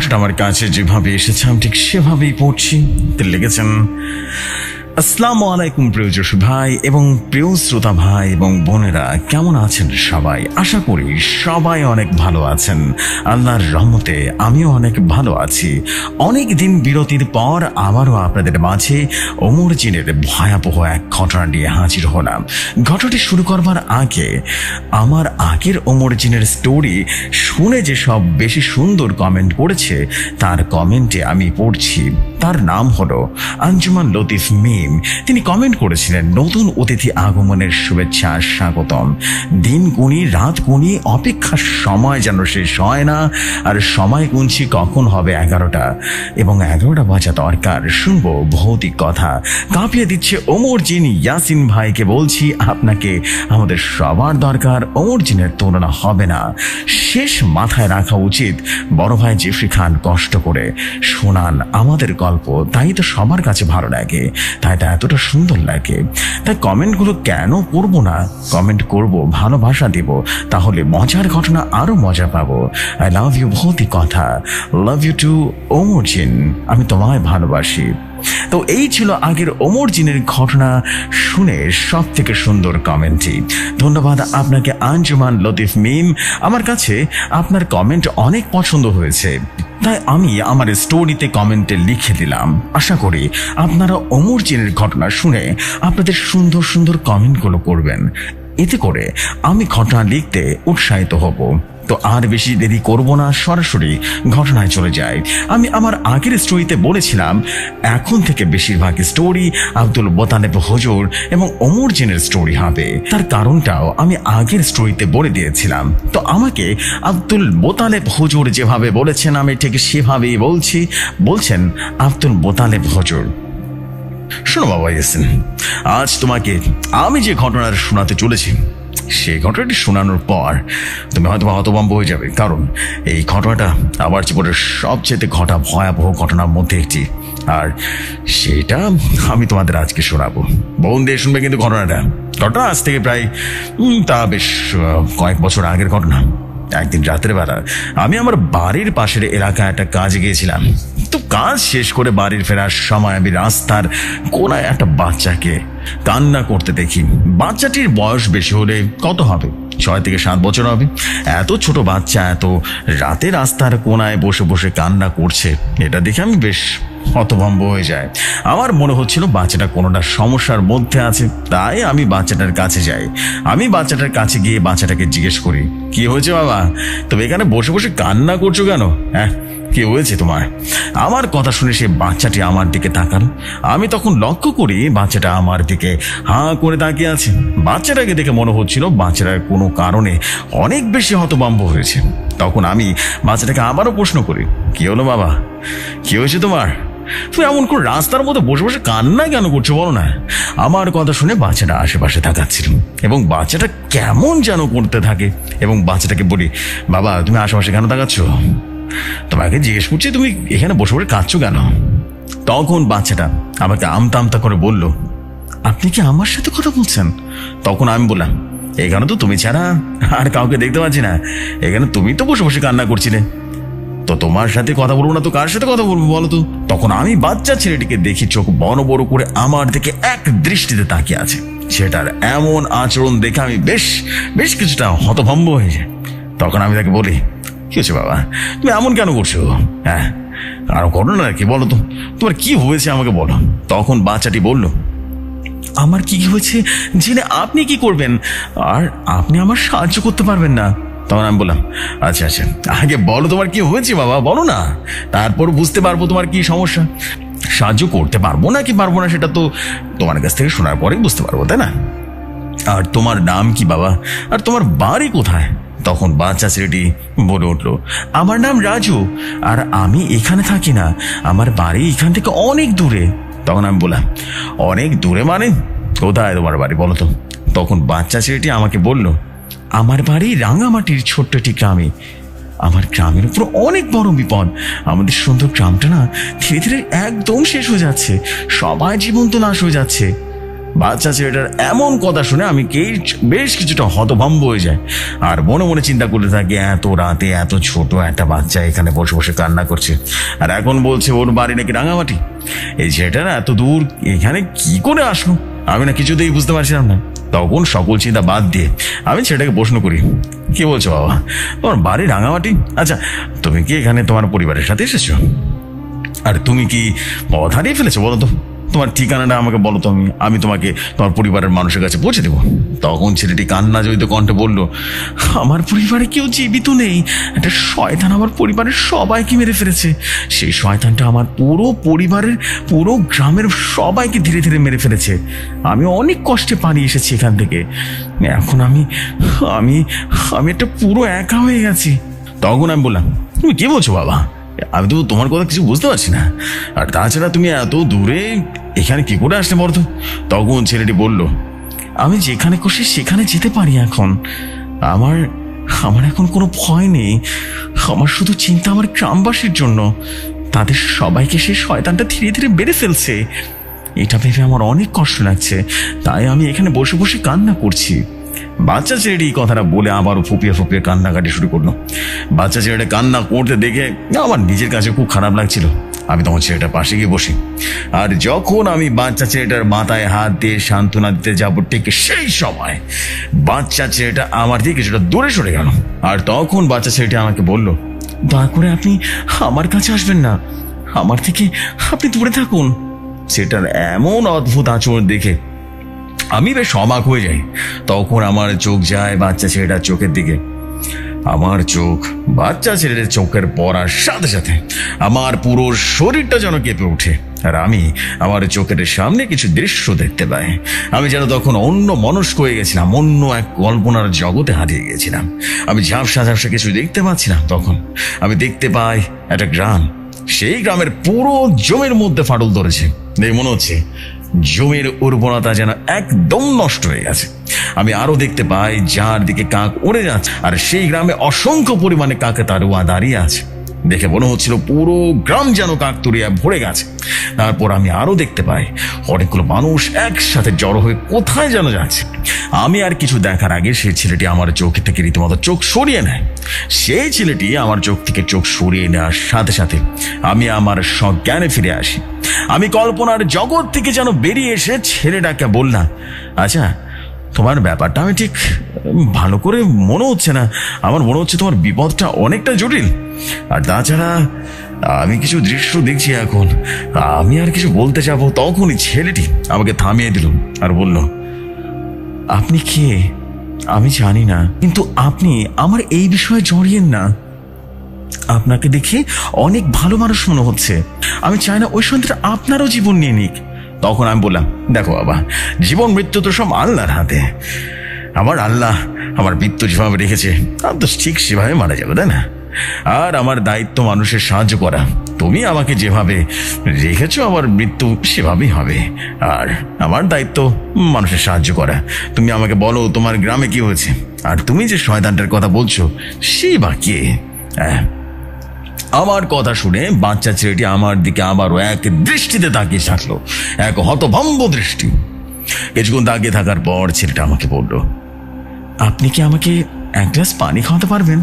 ঘটনাটা আমার কাছে যেভাবে এসেছে আমি ঠিক সেভাবেই পড়ছি। লিখেছেন, আসসালামু আলাইকুম প্রিয় যশু ভাই এবং প্রিয় শ্রোতা ভাই এবং বোনেরা, কেমন আছেন সবাই? আশা করি সবাই অনেক ভালো আছেন। আল্লাহর রহমতে আমিও অনেক ভালো আছি। অনেক দিন বিরতির পর আবারও আপনাদের মাঝে ওমর জিনের ভয়াবহ এক ঘটনা নিয়ে হাজির হলাম। ঘটনাটি শুরু করবার আগে আমার আগের ওমর জিনের স্টোরি শুনে যে সব বেশি সুন্দর কমেন্ট করেছে তার কমেন্টে আমি পড়ছি। তার নাম হলো আঞ্জুমান লতিফ মিম। তিনি কমেন্ট করেছিলেন, নতুন অতিথি আগমনের শুভেচ্ছা, স্বাগতম। দিন গুনি রাত গুনি, অপেক্ষার সময় যেন শেষ হয় না, আর সময় গুনছি কখন হবে 11টা এবং 11টা বাজা দরকার। শুনবো ভৌতিক কথা। কাঁপিয়ে দিচ্ছে ওমর জিন। ইয়াসিন ভাইকে বলছি, আপনাকে আমাদের সবার দরকার। ওমর জিনের তুলনা হবে না। শেষ মাথায় রাখা উচিত। বড় ভাই জেফরি খান কষ্ট করে শোনান আমাদের গল্প, তাই তো সবার কাছে ভালো লাগে, তাই তা এতটা সুন্দর লাগে। তাই কমেন্টগুলো কেন করবো না? কমেন্ট করব, ভালোবাসা দিব, তাহলে মজার ঘটনা আরো মজা পাবো। আই লাভ ইউ ভৌতিক কথা। লাভ ইউ টু ওমর জিন। আমি তোমায় ভালোবাসি। তো এই ছিল আগের ওমর জিনের ঘটনা শুনে সব থেকে সুন্দর কমেন্টটি। ধন্যবাদ আপনাকে আঞ্জুমান লতিফ মিম। আমার কাছে আপনার কমেন্ট অনেক পছন্দ হয়েছে, তাই আমি আমার স্টোরিতে কমেন্টে লিখে দিলাম। আশা করি আপনারা ওমর জিনের ঘটনা শুনে আপনাদের সুন্দর সুন্দর কমেন্টগুলো করবেন। এতে করে আমি ঘটনা লিখতে উৎসাহিত হব। তো আর বেশি দেরি করব না, সরাসরি ঘটনায় চলে যাই। আমি আমার আগের স্টোরিতে বলেছিলাম এখন থেকে বেশিরভাগ স্টোরি আব্দুল মোতালেব হুজুর এবং ওমর জিনের স্টোরি হবে। তার কারণটাও আমি আগের স্টোরিতে বলে দিয়েছিলাম। তো আমাকে আব্দুল মোতালেব হুজুর যেভাবে বলেছেন আমি ঠিক সেভাবেই বলছি। বলছেন আব্দুল মোতালেব হুজুর, শোনো বাবা ইয়াসিন, আজ তোমাকে আমি যে ঘটনাটা শোনাতে চলেছি সেই ঘটনাটি শোনানোর পর তুমি হয়তো হতভম্ব হয়ে যাবে, কারণ এই ঘটনাটা আমার জীবনের সবচেয়ে ঘটা ভয়াবহ ঘটনার মধ্যে একটি, আর সেটা আমি তোমাদের আজকে শোনাবো। বোন দিয়ে শুনবে কিন্তু ঘটনা আজ থেকে প্রায় তা বেশ কয়েক বছর আগের ঘটনা। একদিন রাতের বেলা আমি আমার বাড়ির পাশের এলাকায় একটা কাজে গিয়েছিলাম। তো কাজ শেষ করে বাড়ির ফেরার সময় আমি রাস্তার কোনায় একটা বাচ্চাকে কান্না করতে দেখি। বাচ্চাটির বয়স বেশি হলে কত হবে, 6 থেকে 7 বছর হবে। এত ছোট বাচ্চা এত রাতে রাস্তার কোনায় বসে বসে কান্না করছে, এটা দেখে আমি বেশ হতভম্ব হয়ে যায়। আমার মনে হচ্ছিল বাচ্চাটা কোনোটা সমস্যার মধ্যে আছে, তাই আমি বাচ্চাটার কাছে যাই। আমি বাচ্চাটার কাছে গিয়ে বাচ্চাটাকে জিজ্ঞেস করি, কি হয়েছে বাবা, তুমি এখানে বসে বসে কান্না করছো কেন? হ্যাঁ, কি হয়েছে তোমার? আমার কথা শুনে সে বাচ্চাটি আমার দিকে তাকালো। আমি তখন লক্ষ্য করি বাচ্চাটা আমার দিকে হাঁ করে তাকিয়ে আছে। বাচ্চাটাকে দেখে মনে হচ্ছিল বাচ্চাটার কোনো কারণে অনেক বেশি হতভম্ব হয়েছে। তখন আমি বাচ্চাটাকে আবারও প্রশ্ন করি, কি হলো বাবা, কি হয়েছে তোমার? তুমি এমন করে রাস্তার মধ্যে বসে বসে কান্না কেন করছো বলো না? আমার কথা শুনে বাচ্চাটা আশেপাশে তাকাচ্ছিল এবং বাচ্চাটা কেমন যেন করতে থাকে এবং বাচ্চাটাকে বলি, বাবা তুমি আশেপাশে কেন তাকাচ্ছ? তোমাকে জিজ্ঞেস করছি তুমি এখানে বসে বসে কাঁদছো কেন? তখন বাচ্চাটা আমাকে আমতা আমতা করে বলল, আপনি কি আমার সাথে কথা বলছেন? তখন আমি বললাম, এখানে তো তুমি ছাড়া আর কাউকে দেখতে পাচ্ছি না, এখানে তুমি তো বসে বসে কান্না করছিলে, তো তোমার সাথে কথা বলবো না তো কার সাথে কথা বলবো বলো তো? তখন আমি বাচ্চা ছেলেটিকে দেখি চোখ বড় বড় করে আমার দিকে এক দৃষ্টিতে তাকিয়ে আছে। সেটার এমন আচরণ দেখে আমি বেশ কিছুটা হতভম্ব হয়ে যায়। তখন আমি তাকে বলি, কি হচ্ছে বাবা, তুমি এমন কেন করছো? হ্যাঁ, আর ঘটনা কি বলো তো, তোমার কি হয়েছে আমাকে বলো। তখন বাচ্চাটি বলল, আমার কি হয়েছে জেনে আপনি কি করবেন, আর আপনি আমার সাহায্য করতে পারবেন না। তখন আমি বললাম, আচ্ছা আচ্ছা আগে বলো তোমার কি হয়েছে বাবা, বলো না, তারপর বুঝতে পারবো তোমার কি সমস্যা। সাহায্য করতে পারবো না কি পারবো না সেটা তো তোমার কাছ থেকে শোনার পরেই বুঝতে পারবো, তাই না? আর তোমার নাম কি বাবা, আর তোমার বাড়ি কোথায়? তখন বাচ্চা ছেলেটি বলে উঠলো, আমার নাম রাজু, আর আমি এখানে থাকি না, আমার বাড়ি এখান থেকে অনেক দূরে। তখন আমি বললাম, অনেক দূরে মানে কোথায় তোমার বাড়ি বলো তো? তখন বাচ্চা ছেলেটি আমাকে বলল, আমার বাড়ি রাঙামাটির ছোট্ট একটি গ্রামে। আমার গ্রামের উপর অনেক বড় বিপদ। আমাদের সুন্দর গ্রামটা না ধীরে ধীরে একদম শেষ হয়ে যাচ্ছে, সবাই জীবন্ত নাশ হয়ে যাচ্ছে। বাচ্চা ছেলেটার এমন কথা শুনে আমি বেশ কিছুটা হতভম্ব হয়ে যায়, আর মনে মনে চিন্তা করতে থাকি এত রাতে এত ছোট একটা বাচ্চা এখানে বসে বসে কান্না করছে, আর এখন বলছে ওর বাড়ি নাকি রাঙামাটি। এই ছেলেটা না এত দূর এখানে কি করে আসলো আমি না কিছুতেই বুঝতে পারছিলাম না। তখন সকল চিন্তা বাদ দিয়ে আমি ছেলেটাকে প্রশ্ন করি, কি বলছো বাবা, তোমার বাড়ি রাঙামাটি? আচ্ছা, তুমি কি এখানে তোমার পরিবারের সাথে এসেছো? আর তুমি কি পথ হারিয়ে ফেলেছো? বলো তো, তোমার ঠিকানাটা আমাকে বলো তো, আমি তোমাকে তোমার পরিবারের মানুষের কাছে পৌঁছে দেবো। তখন ছেলেটি কান্না জড়িত কণ্ঠে বলল, আমার পরিবারে কেউ জীবিত নেই, একটা শয়তান আমার পরিবারের সবাইকে মেরে ফেলেছে। সেই শয়তানটা আমার পুরো পরিবারের, পুরো গ্রামের সবাইকে ধীরে ধীরে মেরে ফেলেছে। আমি অনেক কষ্টে পালিয়ে এসেছি এখান থেকে। এখন আমি আমি আমি একটা পুরো একা হয়ে গেছি। তখন আমি বললাম, তুমি কি বলছো বাবা? আমি তো তোমার কথা কিছু বুঝতে পারছি না, আর তাছাড়া তুমি এত দূরে এখানে কি করে আসতে পারতো? তখন ছেলেটি বলল, আমি যেখানে খুশি সেখানে যেতে পারি এখন। আমার আমার এখন কোনো ভয় নেই। আমার শুধু চিন্তা আমার গ্রামবাসীর জন্য। তাদের সবাইকে সে শয়তানটা ধীরে ধীরে বেড়ে ফেলছে। এটা ভেবে আমার অনেক কষ্ট লাগছে, তাই আমি এখানে বসে বসে কান্না করছি। বাচ্চা ছেলেটি এই কথাটা বলে আবারও ফুপিয়ে ফুপিয়ে কান্নাকাটি শুরু করলো। বাচ্চা ছেলেটা কান্না করতে দেখে আমার নিজের কাছে খুব খারাপ লাগছিল। আমি তখন ছেলেটার পাশে গিয়ে বসি, আর যখন আমি বাচ্চা ছেলেটার মাথায় হাত দিয়ে সান্ত্বনা দিতে যাবো, ঠিক সেই সময় বাচ্চা ছেলেটা আমার থেকে কিছুটা দূরে সরে গেল। আর তখন বাচ্চা ছেলেটি আমাকে বলল, দয়া করে আপনি আমার কাছে আসবেন না, আমার থেকে আপনি দূরে থাকুন। সেটার এমন অদ্ভুত আচরণ দেখে আমি বেশ অবাক হয়ে যাই। তখন আমার চোখ যায় বাচ্চা ছেলেটার চোখের দিকে। আমার চোখ বাচ্চা ছেলেটার চোখের পড়ার সাথে সাথে আমার পুরো শরীরটা যেন কেঁপে ওঠে, আর আমি আমার চোখের সামনে কিছু দৃশ্য দেখতে পাই। আমি যেন তখন অন্য মনস্ক হয়ে গেছিলাম, অন্য এক কল্পনার জগতে হারিয়ে গেছিলাম। আমি ঝাপসা ঝাপসা কিছু দেখতে পাচ্ছিলাম। তখন আমি দেখতে পাই একটা গ্রাম। সেই গ্রামের পুরো জমির মধ্যে ফাটল ধরেছে। মনে হচ্ছে জমির উর্বরতা যেন একদম নষ্ট হয়ে গেছে। আমি আরো দেখতে পাই যার দিকে কাক উড়ে যাচ্ছে, আর সেই গ্রামে অসংখ্য পরিমাণে কাকে তারুয়া দাঁড়িয়ে আছে। দেখে মনে হচ্ছিল পুরো গ্রাম যেন কাকতুরিয়া ভরে গেছে। তারপর আমি আরো দেখতে পাই অনেকগুলো মানুষ একসাথে জড়ো হয়ে কোথায় যেন যাচ্ছে। আমি আর কিছু দেখার আগে সেই ছেলেটি আমার চোখ থেকে রীতিমতো চোখ সরিয়ে নেয়। সেই ছেলেটি আমার চোখ থেকে চোখ সরিয়ে নেওয়ার সাথে সাথে আমি আমার সজ্ঞানে ফিরে আসি। আমি কল্পনার জগৎ থেকে যেন বেরিয়ে এসে ছেলেটাকে বললাম, আচ্ছা, তোমার ব্যাপারটা আমি ঠিক ভালো করে মনে হচ্ছে না। আমার মনে হচ্ছে তোমার বিপদটা অনেকটা জটিল। আর তাছাড়া আমি কিছু দৃশ্য দেখছি এখন। আমি আর কিছু বলতে যাবো, তখনই ছেলেটি আমাকে থামিয়ে দিল আর বলল, আপনি কে আমি জানি না, কিন্তু আপনি আমার এই বিষয়ে জড়িয়েন না। আপনাকে দেখে অনেক ভালো মানুষ মনে হচ্ছে। আমি চাই না ওই সন্তানটা আপনারও জীবন নিয়ে নিক। তখন আমি বললাম, দেখো বাবা, জীবন মৃত্যু তো সব আল্লাহর হাতে। আমার আল্লাহ আমার মৃত্যু যেভাবে রেখেছে আমি তো ঠিক সেভাবে মারা যাবে, তাই না? আর আমার দায়িত্ব মানুষের সাহায্য করা। তুমি আমাকে যেভাবে রেখেছো আমার মৃত্যু সেভাবেই হবে, আর আমার দায়িত্ব মানুষের সাহায্য করা। তুমি আমাকে বলো তোমার গ্রামে কি হয়েছে, আর তুমি যে শয়তানটার কথা বলছো সে বা কে? আমার কথা শুনে বাচ্চা ছেলেটি আমার দিকে আবারও এক দৃষ্টিতে তাকিয়ে থাকলো, এক হতভম্ব দৃষ্টি। কিছুক্ষণ তাকিয়ে থাকার পর ছেলেটা আমাকে বলল, আপনি কি আমাকে এক গ্লাস পানি খাওয়াতে পারবেন?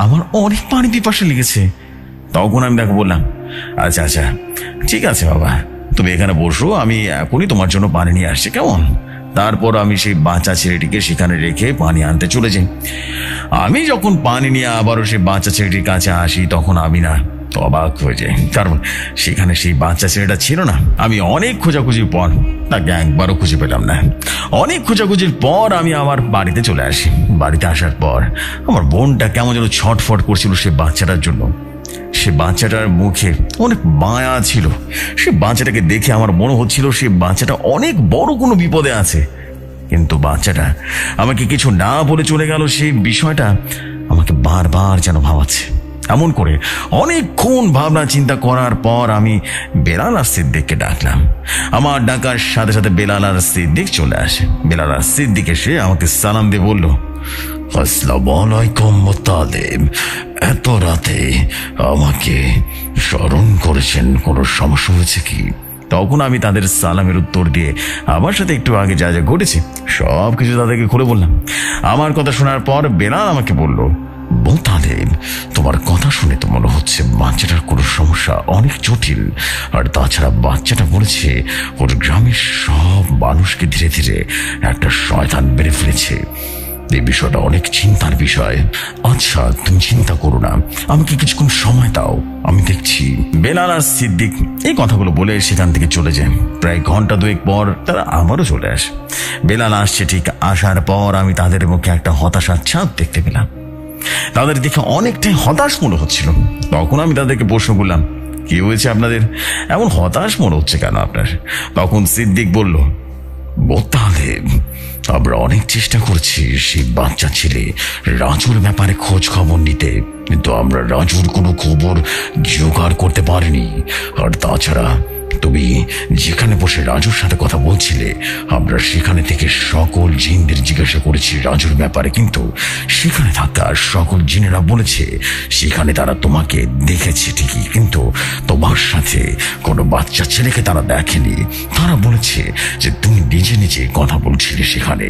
আমার অনেক পানি পিপাসা লেগেছে। তখন আমি তাকে বললাম, আচ্ছা আচ্ছা ঠিক আছে বাবা, তুমি এখানে বসো, আমি এখনই তোমার জন্য পানি নিয়ে আসছি, কেমন? তারপর আমি সেই বাচ্চা ছেলেটিকে সেখানে রেখে পানি আনতে চলে যাই। আমি যখন পানি নিয়ে আবারও সেই বাচ্চা ছেলেটির কাছে আসি, তখন আমি না অবাক হয়ে যাই, কারণ সেখানে সেই বাচ্চা ছেলেটা ছিল না। আমি অনেক খোঁজাখুঁজির পর তাকে একবারও খুঁজে পেলাম না। অনেক খোঁজাখুঁজির পর আমি আমার বাড়িতে চলে আসি। বাড়িতে আসার পর আমার বোনটা কেমন যেন ছটফট করছিল সে বাচ্চাটার জন্য। সে বাচ্চাটার মুখে অনেক মায়া ছিল। সে বাচ্চাটাকে দেখে আমার মনে হচ্ছিল সে বাচ্চাটা অনেক বড় কোনো বিপদে আছে, কিন্তু বাচ্চাটা আমাকে কিছু না বলে চলে গেল। সেই বিষয়টা আমাকে বারবার যেন ভাবাচ্ছে। এমন করে অনেকক্ষণ ভাবনা চিন্তা করার পর আমি বেলাল আর সিদ্দিককে ডাকলাম। আমার ডাকার সাথে সাথে বেলাল আর সিদ্দিক চলে আসে। বেলাল আর সিদ্দিক এসে আমাকে সালাম দিয়ে বলল, আসসালামু আলাইকুম মুতালিব, এত রাতে আমাকে স্মরণ করেছেন, কোনো সমস্যা হয়েছে কি? তখন আমি তাদের সালামের উত্তর দিয়ে আমার সাথে একটু আগে যা যা ঘটেছে সব কিছু তাদেরকে খুলে বললাম। আমার কথা শোনার পর বেলাল আমাকে বলল, তালেব, তোমার কথা শুনে তো মনে হচ্ছে বাচ্চাটার কোনো সমস্যা অনেক জটিল। আর তাছাড়া বাচ্চাটা বলেছে ওর গ্রামের সব মানুষকে ধীরে ধীরে একটা শয়তান বেড়ে ফেলেছে। এই বিষয়টা অনেক চিন্তার বিষয়। আচ্ছা, তুমি চিন্তা করো না, আমাকে কিছুক্ষণ সময় দাও, আমি দেখছি। বেলাল আর সিদ্দিক এই কথাগুলো বলে সেখান থেকে চলে যায়। প্রায় ঘন্টা দুয়েক পর তারা আবারও চলে আসে। বেলাল আসছে, ঠিক আসার পর আমি তাদের মুখে একটা হতাশার ছাপ দেখতে পেলাম। তাদের দেখে অনেকটাই হতাশ মনে হচ্ছিল। তখন আমি তাদেরকে প্রশ্ন করলাম, কি হয়েছে আপনাদের, এমন হতাশ মনে হচ্ছে কেন আপনার? তখন সিদ্দিক বলল, তালেব, আমরা অনেক চেষ্টা করছি সেই বাচ্চা ছেলে রাজুর ব্যাপারে খোঁজ খবর নিতে, কিন্তু আমরা রাজুর কোনো খবর জোগাড় করতে পারিনি। আর তাছাড়া তুমি যেখানে বসে রাজুর সাথে কথা বলছিলে, আমরা সেখানে থেকে সকল জিনদের জিজ্ঞাসা করেছি রাজুর ব্যাপারে, কিন্তু সেখানে থাকা সকল জিনেরা বলেছে সেখানে তারা তোমাকে দেখেছে ঠিকই, কিন্তু তোমার সাথে কোনো বাচ্চা ছেলেকে তারা দেখেনি। তারা বলেছে যে তুমি নিজে নিজে কথা বলছিলে সেখানে।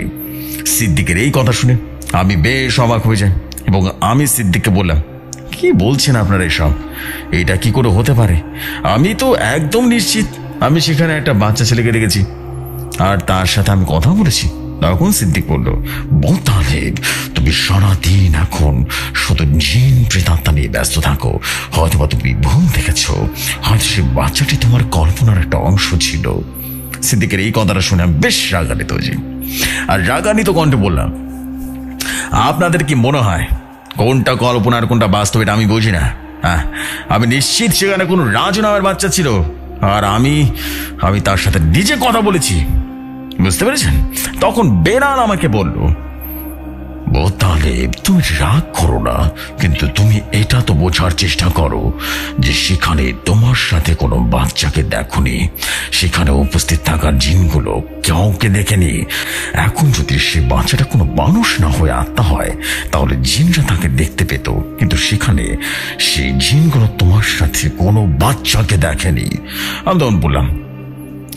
সিদ্দিকের এই কথা শুনে আমি বেশ অবাক হয়ে যাই এবং আমি সিদ্দিককে বললাম, কি বলছেন আপনারা এসব? এটা কি করে হতে পারে? আমি তো একদম নিশ্চিত আমি সেখানে একটা বাচ্চা ছেলেকে দেখেছি আর তার সাথে আমি কথা বলেছি। তখন সিদ্দিক বলল, তালেব, তুমি সারাদিন এখন শুধু জিন প্রেতাত্মা নিয়ে ব্যস্ত থাকো। হয়তোবা তুমি ভুল দেখেছ, হয়তো সে বাচ্চাটি তোমার কল্পনার একটা অংশ ছিল। সিদ্দিকের এই কথাটা শুনে আমি বেশ রাগান্বিত হয়েছি আর রাগান্বিত কণ্ঠে বললাম, আপনাদের কি মনে হয় কোনটা কল্পনা আর কোনটা বাস্তব এটা আমি বুঝি না? আমি নিশ্চিত সেখানে কোনো রাজু নামের বাচ্চা ছিল আর আমি তার সাথে নিজে কথা বলেছি, বুঝতে পেরেছেন? তখন বেলাল আমাকে বলল, তালেব, তুমি রাগ করো না, কিন্তু তুমি এটা তো বোঝার চেষ্টা করো যে সেখানে তোমার সাথে কোনো বাচ্চাকে দেখোনি, সেখানে উপস্থিত থাকার জিনগুলো কাউকে দেখেনি। এখন যদি সে বাচ্চাটা কোনো মানুষ না হয়ে আত্মা হয় তাহলে জিনরা তাকে দেখতে পেত, কিন্তু সেখানে সেই জিনগুলো তোমার সাথে কোনো বাচ্চাকে দেখেনি। আমি তখন বললাম,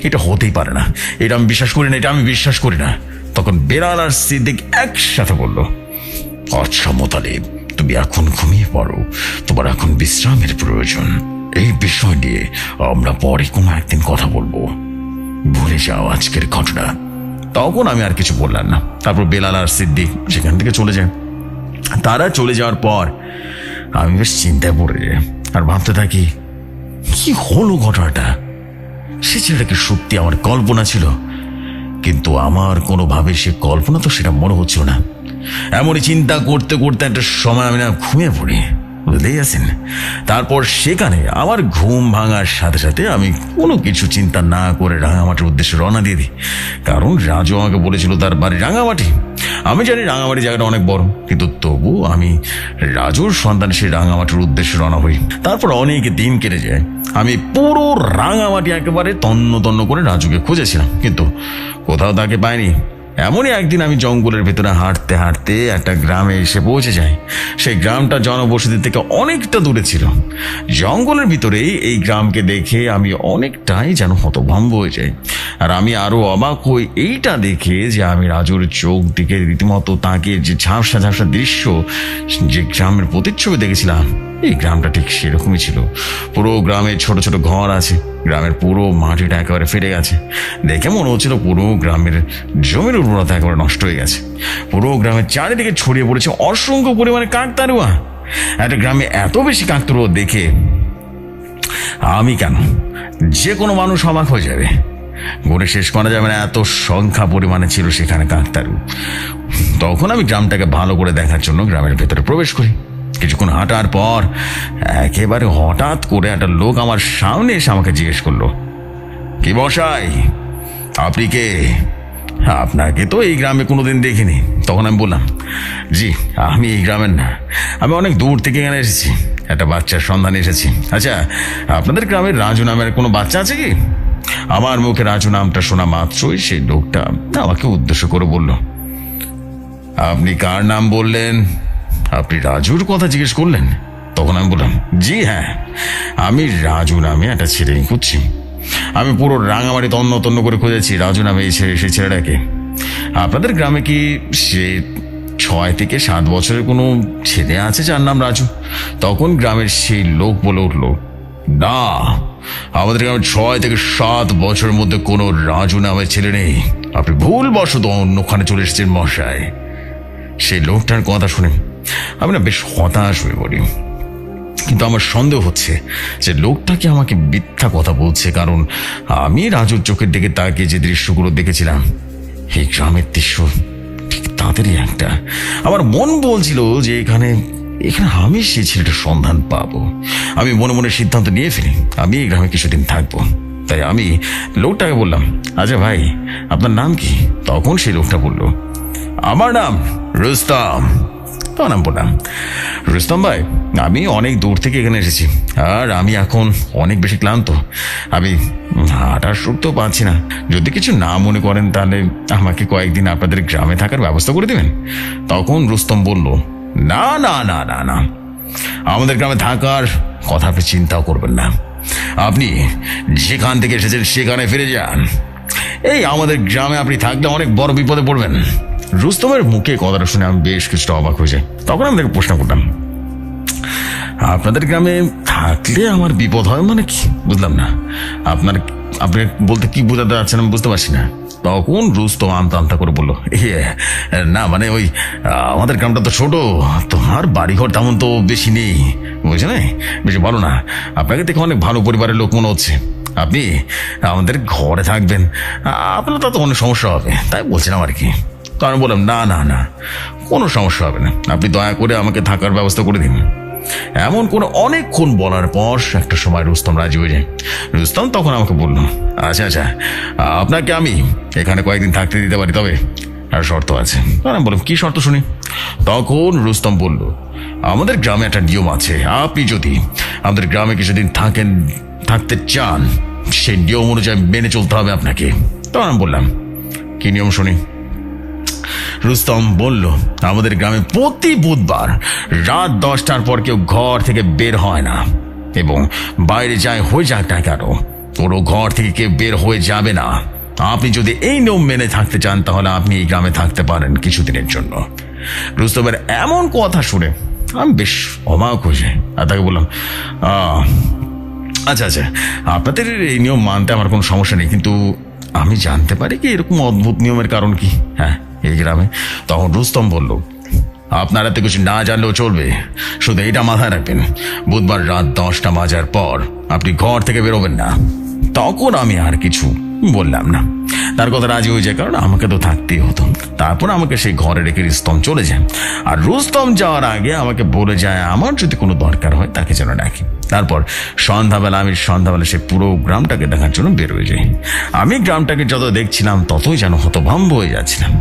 এটা হতেই পারে না, এটা আমি বিশ্বাস করি না, এটা আমি বিশ্বাস করি না। তখন বেলাল আর সিদ্দিক একসাথে বলল, আচ্ছা মোতালেব, তুমি এখন ঘুমিয়ে পড়ো, তোমার এখন বিশ্রামের প্রয়োজন। এই বিষয় নিয়ে আমরা পরে কোনো একদিন কথা বলবো, ভুলে যাও আজকের ঘটনা। তখন আমি আর কিছু বললাম না। তারপর বেলাল আর সিদ্দিক সেখান থেকে চলে যায়। তারা চলে যাওয়ার পর আমি বেশ চিন্তায় পড়ে যাই আর ভাবতে থাকি, কি হলো ঘটনাটা? সে ছেলেটাকে সত্যি আমার কল্পনা ছিল, কিন্তু আমার কোনোভাবে সে কল্পনা তো সেটা মনে হচ্ছিল না। এমনই চিন্তা করতে করতে একটা সময় আমি না ঘুমিয়ে পড়ি, বুঝতেই আছেন। তারপর সেখানে আমার ঘুম ভাঙার সাথে সাথে আমি কোনো কিছু চিন্তা না করে রাঙামাটির উদ্দেশ্যে রওনা দিয়ে দিই, কারণ রাজু আমাকে বলেছিল তার বাড়ি রাঙামাটি। আমি জানি রাঙামাটি জায়গাটা অনেক বড়, কিন্তু তবু আমি রাজুর সন্তান সেই রাঙামাটির উদ্দেশ্যে রওনা হই। তারপর অনেক দিন কেটে যায়। আমি পুরো রাঙামাটি একেবারে তন্ন তন্ন করে রাজুকে খুঁজেছিলাম, কিন্তু কোথাও তাকে পাইনি। এমনই একদিন আমি জঙ্গলের ভেতরে হাঁটতে হাঁটতে একটা গ্রামে এসে পৌঁছে যাই। সেই গ্রামটা জনবসতি থেকে অনেকটা দূরে ছিল। জঙ্গলের ভিতরেই এই গ্রামকে দেখে আমি অনেকটাই যেন হতভম্ব হয়ে যাই। আর আমি আরো অবাক হই এইটা দেখে যে আমি রাজুর চোখ দিকে রীতিমতো তাকে যে ঝাপসা ঝাপসা দৃশ্য, যে গ্রামের প্রতিচ্ছবি দেখেছিলাম, এই গ্রামটা ঠিক সেরকমই ছিল। পুরো গ্রামে ছোট ছোট ঘর আছে, গ্রামের পুরো মাটিটা একেবারে ফেটে গেছে। দেখে মনে হচ্ছিল পুরো গ্রামের জমির উর্বরতা একেবারে নষ্ট হয়ে গেছে। পুরো গ্রামের চারিদিকে ছড়িয়ে পড়েছে অসংখ্য পরিমাণে কাকতাড়ুয়া। একটা গ্রামে এত বেশি কাকতাড়ুয়া দেখে আমি কেন, যে কোনো মানুষ অবাক হয়ে যাবে, গুণে শেষ করা যাবে না, এত সংখ্যা পরিমাণে ছিল সেখানে কাকতাড়ু। তখন আমি গ্রামটাকে ভালো করে দেখার জন্য গ্রামের ভেতরে প্রবেশ করি। কিছুক্ষণ হাঁটার পর একেবারে হঠাৎ করে একটা লোক আমার সামনে এসে আমাকে জিজ্ঞেস করলো, কি মশাই, আপনি কে? আপনাকে তো এই গ্রামে কোনোদিন দেখিনি। তখন আমি বললাম, জি, আমি এই গ্রামের না, আমি অনেক দূর থেকে এখানে এসেছি, একটা বাচ্চার সন্ধানে এসেছি। আচ্ছা, আপনাদের গ্রামের রাজু নামের কোনো বাচ্চা আছে কি? আমার মুখে রাজু নামটা শোনা মাত্রই সেই লোকটা আমাকে উদ্দেশ্য করে বলল, আপনি কার নাম বললেন? আপনি রাজুর কথা জিজ্ঞেস করলেন? তখন আমি বললাম, জি হ্যাঁ, আমি রাজু নামে একটা ছেলে খুঁজছি। আমি পুরো রাঙামাটি তন্ন তন্ন করে খুঁজেছি রাজু নামে সেই ছেলেটাকে। আপনাদের গ্রামে কি সে 6 থেকে 7 বছরের কোনো ছেলে আছে যার নাম রাজু? তখন গ্রামের সেই লোক বলে উঠল, না, আমাদের গ্রামে 6 থেকে 7 বছরের মধ্যে কোনো রাজু নামের ছেলে নেই। আপনি ভুলবশত অন্যখানে চলে এসেছেন মশাই। সেই লোকটার কথা শুনে আমি না বেশ হতাশ হয়ে পড়ি। কিন্তু আমার সন্দেহ হচ্ছে যে লোকটা কি আমাকে মিথ্যা কথা বলছে, কারণ আমি রাজুর চোখের দিকে তাকিয়ে যে দৃশ্যগুলো দেখেছিলাম, এই গ্রামের দৃশ্য ঠিক তাদেরই একটা। আমার মন বলছিল যে এখানে আমি সেই ছেলেটার সন্ধান পাবো। আমি মনে মনে সিদ্ধান্ত নিয়ে ফেলি আমি এই গ্রামে কিছুদিন থাকবো। তাই আমি লোকটাকে বললাম, আচ্ছা ভাই, আপনার নাম কি? তখন সেই লোকটা বলল, আমার নাম রুস্তম। তখন আমি বললাম, রুস্তম ভাই, আমি অনেক দূর থেকে এখানে এসেছি, আর আমি এখন অনেক বেশি ক্লান্ত। আমি হাঁটার শক্তও পাচ্ছি না। যদি কিছু না মনে করেন তাহলে আমাকে কয়েকদিন আপনাদের গ্রামে থাকার ব্যবস্থা করে দেবেন। তখন রুস্তম বলল, না না না না না, আমাদের গ্রামে থাকার কথা আপনি চিন্তাও করবেন না। আপনি যেখান থেকে এসেছেন সেখানে ফিরে যান। এই আমাদের গ্রামে আপনি থাকলে অনেক বড় বিপদে পড়বেন। রুস্তমের মুখে কথাটা শুনে আমি বেশ কিছুটা অবাক হয়ে যাই। তখন আমি তাকে প্রশ্ন করলাম, আপনাদের গ্রামে থাকলে আমার বিপদ হয় মানে কি? বুঝলাম না। আপনি বলতে কি বোঝাতে যাচ্ছেন আমি বুঝতে পারছি না। তখন রুস্তম আমতা আমতা করে বললো, না মানে ওই আমাদের গ্রামটা তো ছোট, তোমার বাড়িঘর তেমন তো বেশি নেই, বুঝছেন? বেশি ভালো না। আপনাকে দেখে অনেক ভালো পরিবারের লোক মনে হচ্ছে। আপনি আমাদের ঘরে থাকবেন, আপনার তো অনেক সমস্যা হবে, তাই বলছিলাম আর কি। তো আমি বললাম, না না না, কোনো সমস্যা হবে না, আপনি দয়া করে আমাকে থাকার ব্যবস্থা করে দিন। এমন করে অনেকক্ষণ বলার পর একটা সময় রুস্তম রাজি হয়ে যায়। রুস্তম তখন আমাকে বলল, আচ্ছা আচ্ছা, আপনাকে আমি এখানে কয়েকদিন থাকতে দিতে পারি, তবে আর শর্ত আছে। আমি বললাম, কি শর্ত শুনি? তখন রুস্তম বলল, আমাদের গ্রামে একটা নিয়ম আছে, আপনি যদি আমাদের গ্রামে কিছুদিন থাকতে চান, সেই নিয়ম অনুযায়ী মেনে চলতে হবে আপনাকে। তখন আমি বললাম, কি নিয়ম শুনি? রুস্তম বলল, আমাদের গ্রামে প্রতি বুধবার রাত 10টার পর কেউ ঘর থেকে বের হয় না, এবং বাইরে যায় হয়ে যাক না কেন, পুরো ঘর থেকে কেউ বের হয়ে যাবে না। আপনি যদি এই নিয়ম মেনে থাকতে চান তাহলে আপনি এই গ্রামে থাকতে পারেন কিছুদিনের জন্য। রুস্তমের এমন কথা শুনে আমি বেশ অবাক হয়ে যাই, আর তাকে বললাম, আচ্ছা আচ্ছা, আপনাদের এই নিয়ম মানতে আমার কোনো সমস্যা নেই, কিন্তু আমি জানতে পারি কি এরকম অদ্ভুত নিয়মের কারণ কি হ্যাঁ এই গ্রামে? তখন রুস্তম বলল, আপনারা তো কিছু না জানলেও চলবে, শুধু এটা মাথায় রাখবেন, বুধবার রাত 10টা বাজার পর আপনি ঘর থেকে বেরোবেন না। তখন আমি আর কিছু বললাম না, তার কথা রাজি হয়ে যায়, কারণ আমাকে তো থাকতেই হতো। তারপর আমাকে সেই ঘরে রেখে রুস্তম চলে যায়, আর রুস্তম যাওয়ার আগে আমাকে বলে যায় আমার যদি কোনো দরকার হয় তাকে যেন ডাকি। তারপর সন্ধ্যাবেলা সে পুরো গ্রামটাকে দেখার জন্য বের হয়ে যাই। আমি গ্রামটাকে যত দেখছিলাম ততই যেন হতভম্ব হয়ে যাচ্ছিলাম।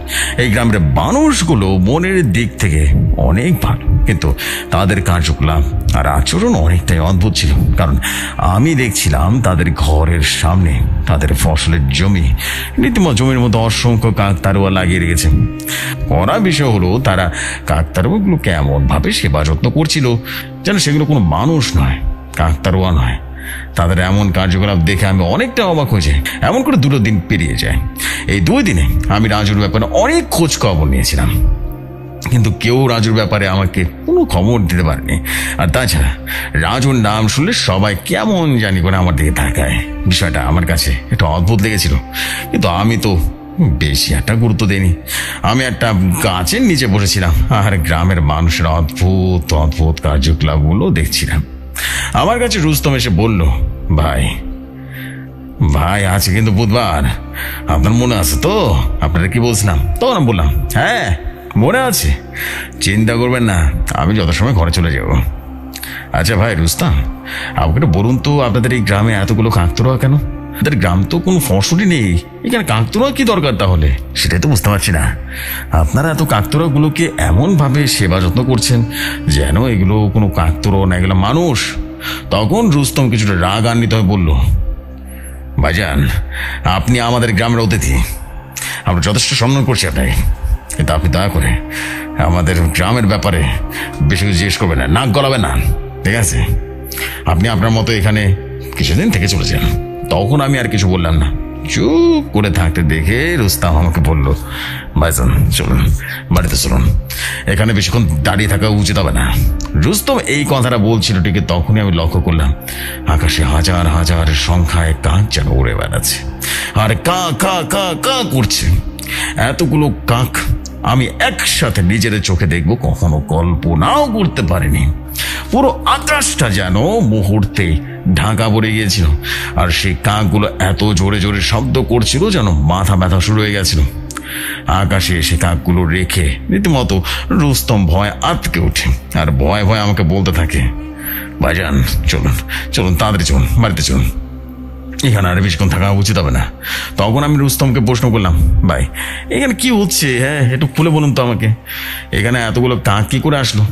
এই গ্রামের মানুষগুলো মনের দিক থেকে অনেক ভালো, কিন্তু তাদের কার্যকলাপ আর আচরণ অনেকটাই অদ্ভুত ছিল। কারণ আমি দেখছিলাম তাদের ঘরের সামনে তাদের ফসলের জমি, রীতিমতো জমির মধ্যে অসংখ্য কাকতারুয়া লাগিয়ে রেখেছে। করা বিষয় হলো, তারা কাকতারুয়াগুলোকে এমন ভাবে সেবা যত্ন করছিল যেন সেগুলো কোনো মানুষ নয়, কাকতারুয়া নয়। তাদের এমন কার্যকলাপ দেখে আমি অনেকটা অবাক হয়ে যাই। এমন করে 2 দিন পেরিয়ে যায়। এই 2 দিনে আমি রাজুর ব্যাপারে অনেক খোঁজ খবর নিয়েছিলাম, কিন্তু কেউ রাজুর ব্যাপারে আমাকে কোনো খবর দিতে পারেনি। আর তাছাড়া রাজুর নাম শুনলে সবাই কেমন জানি করে আমার দিকে তাকায়। বিষয়টা আমার কাছে একটু অদ্ভুত লেগেছিল, কিন্তু আমি তো বেশি একটা গুরুত্ব দেইনি। আমি একটা গাছের নিচে বসেছিলাম আর গ্রামের মানুষের অদ্ভুত অদ্ভুত কার্যকলাপগুলো দেখছিলাম। আমার কাছে রুস্তম এসে বলল, ভাই আছে কিন্তু বুধবার, আপনার মনে আছে তো আপনারা কি বলছিলাম? তখন আমি বললাম, হ্যাঁ মনে আছে, চিন্তা করবেন না, আমি যত সময় ঘরে চলে যাব। আচ্ছা ভাই রুস্তম, আমাকে বলুন তো, আপনাদের এই গ্রামে এতগুলো কাকতারুয়া কেন? আপনাদের গ্রাম তো কোনো ফসলই নেই, এখানে কাকতারুয়া কি দরকার তাহলে? সেটাই তো বুঝতে পারছি না। আপনারা এত কাকতারুয়াগুলোকে এমন ভাবে সেবা যত্ন করছেন যেন এগুলো কোনো কাকতারুয়া না, এগুলো মানুষ। তখন রুস্তম কিছুটা রাগান্বিত হয়ে বলল, ভাইজান, আপনি আমাদের গ্রামের অতিথি, আমরা যথেষ্ট সম্মান করছি আপনাকে, কিন্তু আপনি দয়া করে আমাদের গ্রামের ব্যাপারে বেশি কিছু জিজ্ঞেস করবেন না, নাক গলাবেন না, ঠিক আছে? আপনি আপনার মতো এখানে কিছুদিন থেকে চলে যান। তখন আমি আর কিছু বললাম না, চুপ করে থাকতে দেখে রুস্তাম আমাকে বলল, ভাইজান চলুন, বাড়িতে চলুন, এখানে বেশিক্ষণ দাঁড়িয়ে থাকা উচিত হবে না। রুস্তম এই কথাটা বলছিল ঠিক তখনই আমি লক্ষ্য করলাম আকাশে হাজার হাজার সংখ্যায় কাক যেন উড়ে বেড়াচ্ছে আর কা কা কা কা করছে। এতগুলো কাক আমি একসাথে নিজের চোখে দেখবো কখনো কল্পনাও করতে পারিনি। পুরো আকাশটা যেন মুহূর্তে ঢাকা পড়ে গিয়েছিল, আর সেই কাকগুলো এত জোরে জোরে শব্দ করছিল যেন মাথা ব্যথা শুরু হয়ে গেছিল। আকাশে এসে কাকগুলো রেখে রীতিমতো রুস্তম ভয় আটকে ওঠে আর ভয় ভয় আমাকে বলতে থাকে, ভাইজান চলুন চলুন, তাড়াতাড়ি চলুন, বাড়িতে চলুন, এখানে আর বেশিক্ষণ থাকা উচিত হবে না। তখন আমি রুস্তমকে প্রশ্ন করলাম, ভাই এখানে কি হচ্ছে, হ্যাঁ একটু খুলে বলুন তো আমাকে, এখানে এতগুলো কাক কি করে আসলো?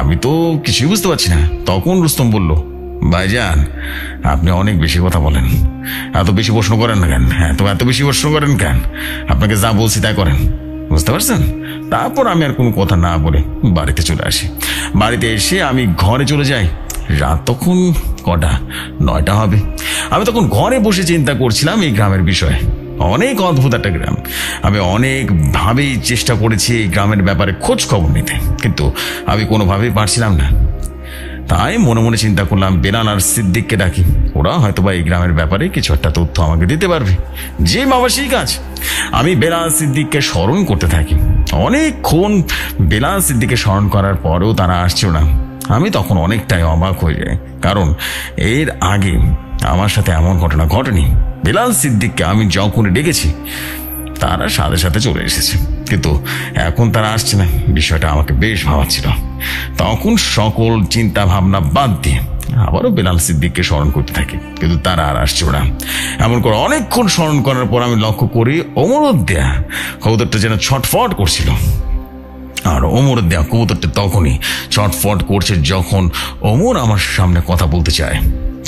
আমি তো কিছুই বুঝতে পারছি না। তখন রুস্তম বলল, ভাইজান আপনি অনেক বেশি কথা বলেন, এত বেশি প্রশ্ন করেন না কেন, এত বেশি প্রশ্ন করেন কেন? আপনাকে যা বলছি তাই করেন, বুঝতে পারছেন? তারপর আমি আর কোনো কথা না বলে বাড়িতে চলে আসি। বাড়িতে এসে আমি ঘরে চলে যাই। রাত তখন কটা, 9টা হবে। আমি তখন ঘরে বসে চিন্তা করছিলাম এই গ্রামের বিষয়ে। অনেক অদ্ভুত একটা গ্রাম। আমি অনেকভাবেই চেষ্টা করেছি এই গ্রামের ব্যাপারে খোঁজ খবর নিতে, কিন্তু আমি কোনোভাবেই পারছিলাম না। তাই মনে মনে চিন্তা করলাম বেলাল আর সিদ্দিককে ডাকি, ওরা হয়তো বা এই গ্রামের ব্যাপারে কিছু একটা তথ্য আমাকে দিতে পারবে। যে বাবা সেই কাজ। আমি বেলাল সিদ্দিককে স্মরণ করতে থাকি। অনেকক্ষণ বেলাল সিদ্দিককে স্মরণ করার পরেও তারা আসছিল না। আমি তখন অনেকটাই অবাক হয়ে যাই, কারণ এর আগে আমার সাথে এমন ঘটনা ঘটেনি। বেলাল সিদ্দিককে আমি যখন ডেকেছি তারা সাথে সাথে চলে এসেছে, কিন্তু এখন তারা আসছে না। বিষয়টা আমাকে বেশ ভাবাচ্ছিল। তখন সকল চিন্তা ভাবনা বাদ দিয়ে আবারও বেলাল সিদ্দিককে স্মরণ করতে থাকি, কিন্তু তারা আর আসছে না। এমন করে অনেকক্ষণ স্মরণ করার পর আমি লক্ষ্য করি ওমরউদ্দিন কবুতরটা যেন ছটফট করছিল। আর ওমরউদ্দিন কবুতরটা তখনই ছটফট করছে যখন ওমর আমার সামনে কথা বলতে চায়।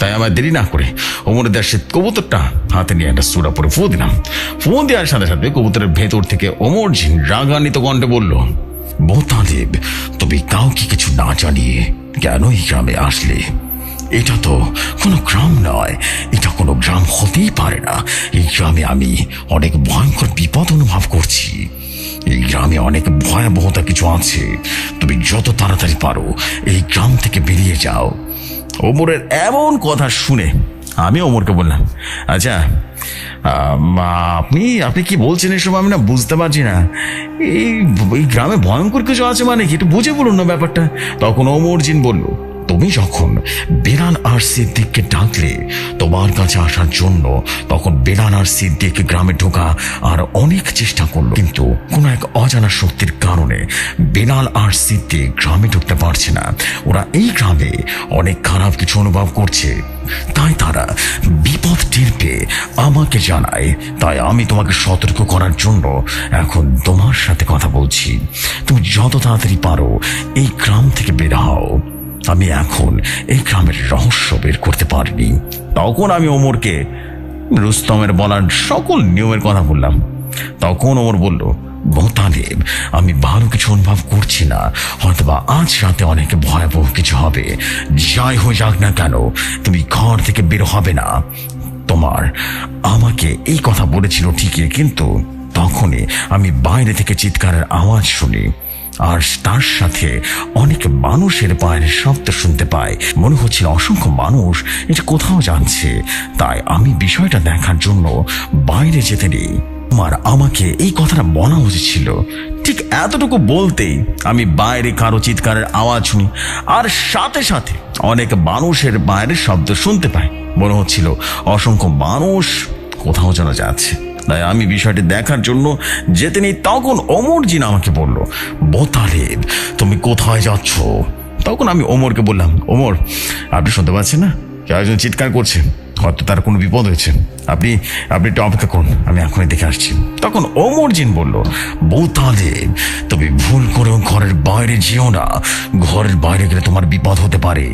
তাই আমার দেরি না করে ওমরউদ্দিন সে কবুতরটা হাতে নিয়ে একটা সুরা পরে ফু দিলাম। ফু দেওয়ার সাথে সাথে কবুতরের ভেতর থেকে ওমরজিন রাগান্বিত কণ্ঠে বলল, মোতালেব তুমি কাউকে কিছু না জানিয়ে কেন এই গ্রামে আসলে? এটা তো কোনো গ্রাম নয়, এটা কোনো গ্রাম হতেই পারে না। এই গ্রামে আমি অনেক ভয়ঙ্কর বিপদ অনুভব করছি। এই গ্রামে অনেক ভয়াবহতা কিছু আছে। তুমি যত তাড়াতাড়ি পারো এই গ্রাম থেকে বেরিয়ে যাও। ওমরের এমন কথা শুনে আমি ওমরকে বললাম, আচ্ছা আপনি আপনি কি বলছেন এসব? আমি না বুঝতে পারছি না। এই গ্রামে ভয়ঙ্কর কিছু আছে মানে কি? একটু বুঝে বলুন না ব্যাপারটা। তখন ওমরজিন বলল, তুমি যখন বেলাল আর সিদ্দিককে ডাকলে তোমার কাছে আসার জন্য, তখন বেলাল আর সিদ্দিক গ্রামে ঢোকা আর অনেক চেষ্টা করলো, কিন্তু কোনো এক অজানা শক্তির কারণে বেলাল আর সিদ্দিক গ্রামে ঢুকতে পারছে না। ওরা এই গ্রামে অনেক খারাপ কিছু অনুভব করছে, তাই তারা বিপদ টের পেয়ে আমাকে জানায়। তাই আমি তোমাকে সতর্ক করার জন্য এখন তোমার সাথে কথা বলছি। তুমি যত তাড়াতাড়ি পারো এই গ্রাম থেকে বের হও। আমি এখন এই গ্রামের রহস্য বের করতে পারিনি। তখন আমি ওমরকে রুস্তমের বলার সকল নিয়মের কথা বললাম। তখন ওমর বলল, মোতালেব আমি ভালো কিছু অনুভব করছি না, হয়তোবা আজ রাতে অনেক ভয়াবহ কিছু হবে। যাই হয়ে যাক না কেন তুমি ঘর থেকে বের হবে না। তোমার আমাকে এই কথা বলেছিল ঠিকই, কিন্তু তখনই আমি বাইরে থেকে চিৎকারের আওয়াজ শুনি, আর তার সাথে অনেক মানুষের পায়ের শব্দ শুনতে পাই। মনে হচ্ছিল অসংখ্য মানুষ এটা কোথাও যাচ্ছে। তাই আমি বিষয়টা দেখার জন্য বাইরে যেতে দিই। আমাকে এই কথাটা বলা উচিত ছিল। ঠিক এতটুকু বলতেই আমি বাইরে কারো চিৎকারের আওয়াজ শুনি, আর সাথে সাথে অনেক মানুষের বাইরের শব্দ শুনতে পাই। মনে হচ্ছিল অসংখ্য মানুষ কোথাও যেন যাচ্ছে। তাই আমি বিষয়টি দেখার জন্য যেতে নেই। তখন ওমরজিন আমাকে বলল, মোতালেব তুমি কোথায় যাচ্ছ? তখন আমি ওমরকে বললাম, ওমর আপনি শুনতে পাচ্ছেন না কেউ একজন চিৎকার করছে, হয়তো তার কোনো বিপদ হয়েছে। আপনি একটু অপেক্ষা করুন, আমি এখনই দেখে আসছি। তখন ওমরজিন বলল, মোতালেব তুমি ভুল করেও ঘরের বাইরে যেও না। ঘরের বাইরে গেলে তোমার বিপদ হতে পারে।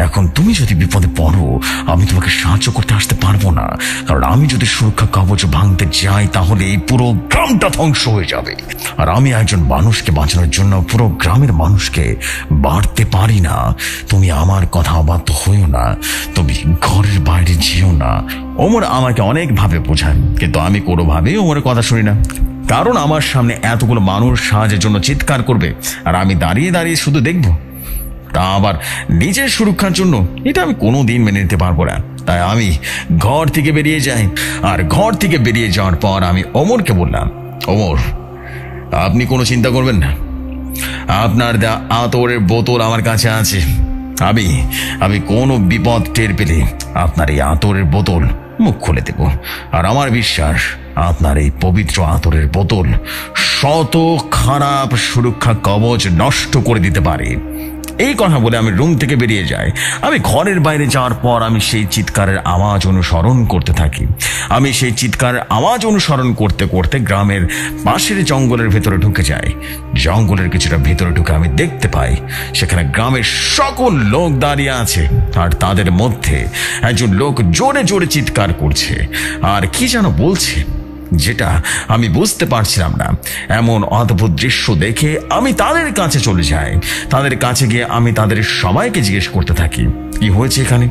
এখন তুমি যদি বিপদে পড়ো আমি তোমাকে সাহায্য করতে আসতে পারবো না, কারণ আমি যদি সুরক্ষা কবচ ভাঙতে যাই তাহলে এই পুরো গ্রামটা ধ্বংস হয়ে যাবে। আর আমি একজন মানুষকে বাঁচানোর জন্য পুরো গ্রামের মানুষকে বাড়তে পারি না। তুমি আমার কথা অবাধ্য হইও না, তুমি ঘরের বাইরে যেও না। ওমর আমাকে অনেকভাবে বোঝায়, কিন্তু আমি কোনোভাবেই ওমরের কথা শুনি না। কারণ আমার সামনে এতগুলো মানুষ সাহায্যের জন্য চিৎকার করবে, আর আমি দাঁড়িয়ে দাঁড়িয়ে শুধু দেখব, তা আবার নিজের সুরক্ষার জন্য, এটা আমি কোনোদিন মেনে নিতে পারবো না। তাই আমি ঘর থেকে বেরিয়ে যাই। আর ঘর থেকে বেরিয়ে যাওয়ার পর আমি ওমরকে বললাম, ওমর, আপনি কোনো চিন্তা করবেন না, আপনার দেওয়া আতরের বোতল আমার কাছে আছে। আমি আমি কোনো বিপদ টের পেলে আপনার এই আতরের বোতল মুখ খুলে দেব। আর আমার বিশ্বাস, আপনার এই পবিত্র আতরের বোতল শত খারাপ সুরক্ষা কবচ নষ্ট করে দিতে পারে। এই কথা বলে আমি রুম থেকে বেরিয়ে যাই। আমি ঘরের বাইরে যাওয়ার পর আমি সেই চিৎকারের আওয়াজ অনুসরণ করতে থাকি। আমি সেই চিৎকারের আওয়াজ অনুসরণ করতে করতে গ্রামের পাশের জঙ্গলের ভেতরে ঢুকে যাই। জঙ্গলের কিছুটা ভেতরে ঢুকে আমি দেখতে পাই সেখানে গ্রামের সকল লোক দাঁড়িয়ে আছে, আর তাদের মধ্যে একজন লোক জোরে জোরে চিৎকার করছে আর কি যেন বলছে, যেটা আমি বুঝতে পারছিলাম না। এমন অদ্ভুত দৃশ্য দেখে আমি তাদের কাছে চলে যাই। তাদের কাছে গিয়ে আমি তাদের সবাইকে জিজ্ঞেস করতে থাকি কি হয়েছে এখানে,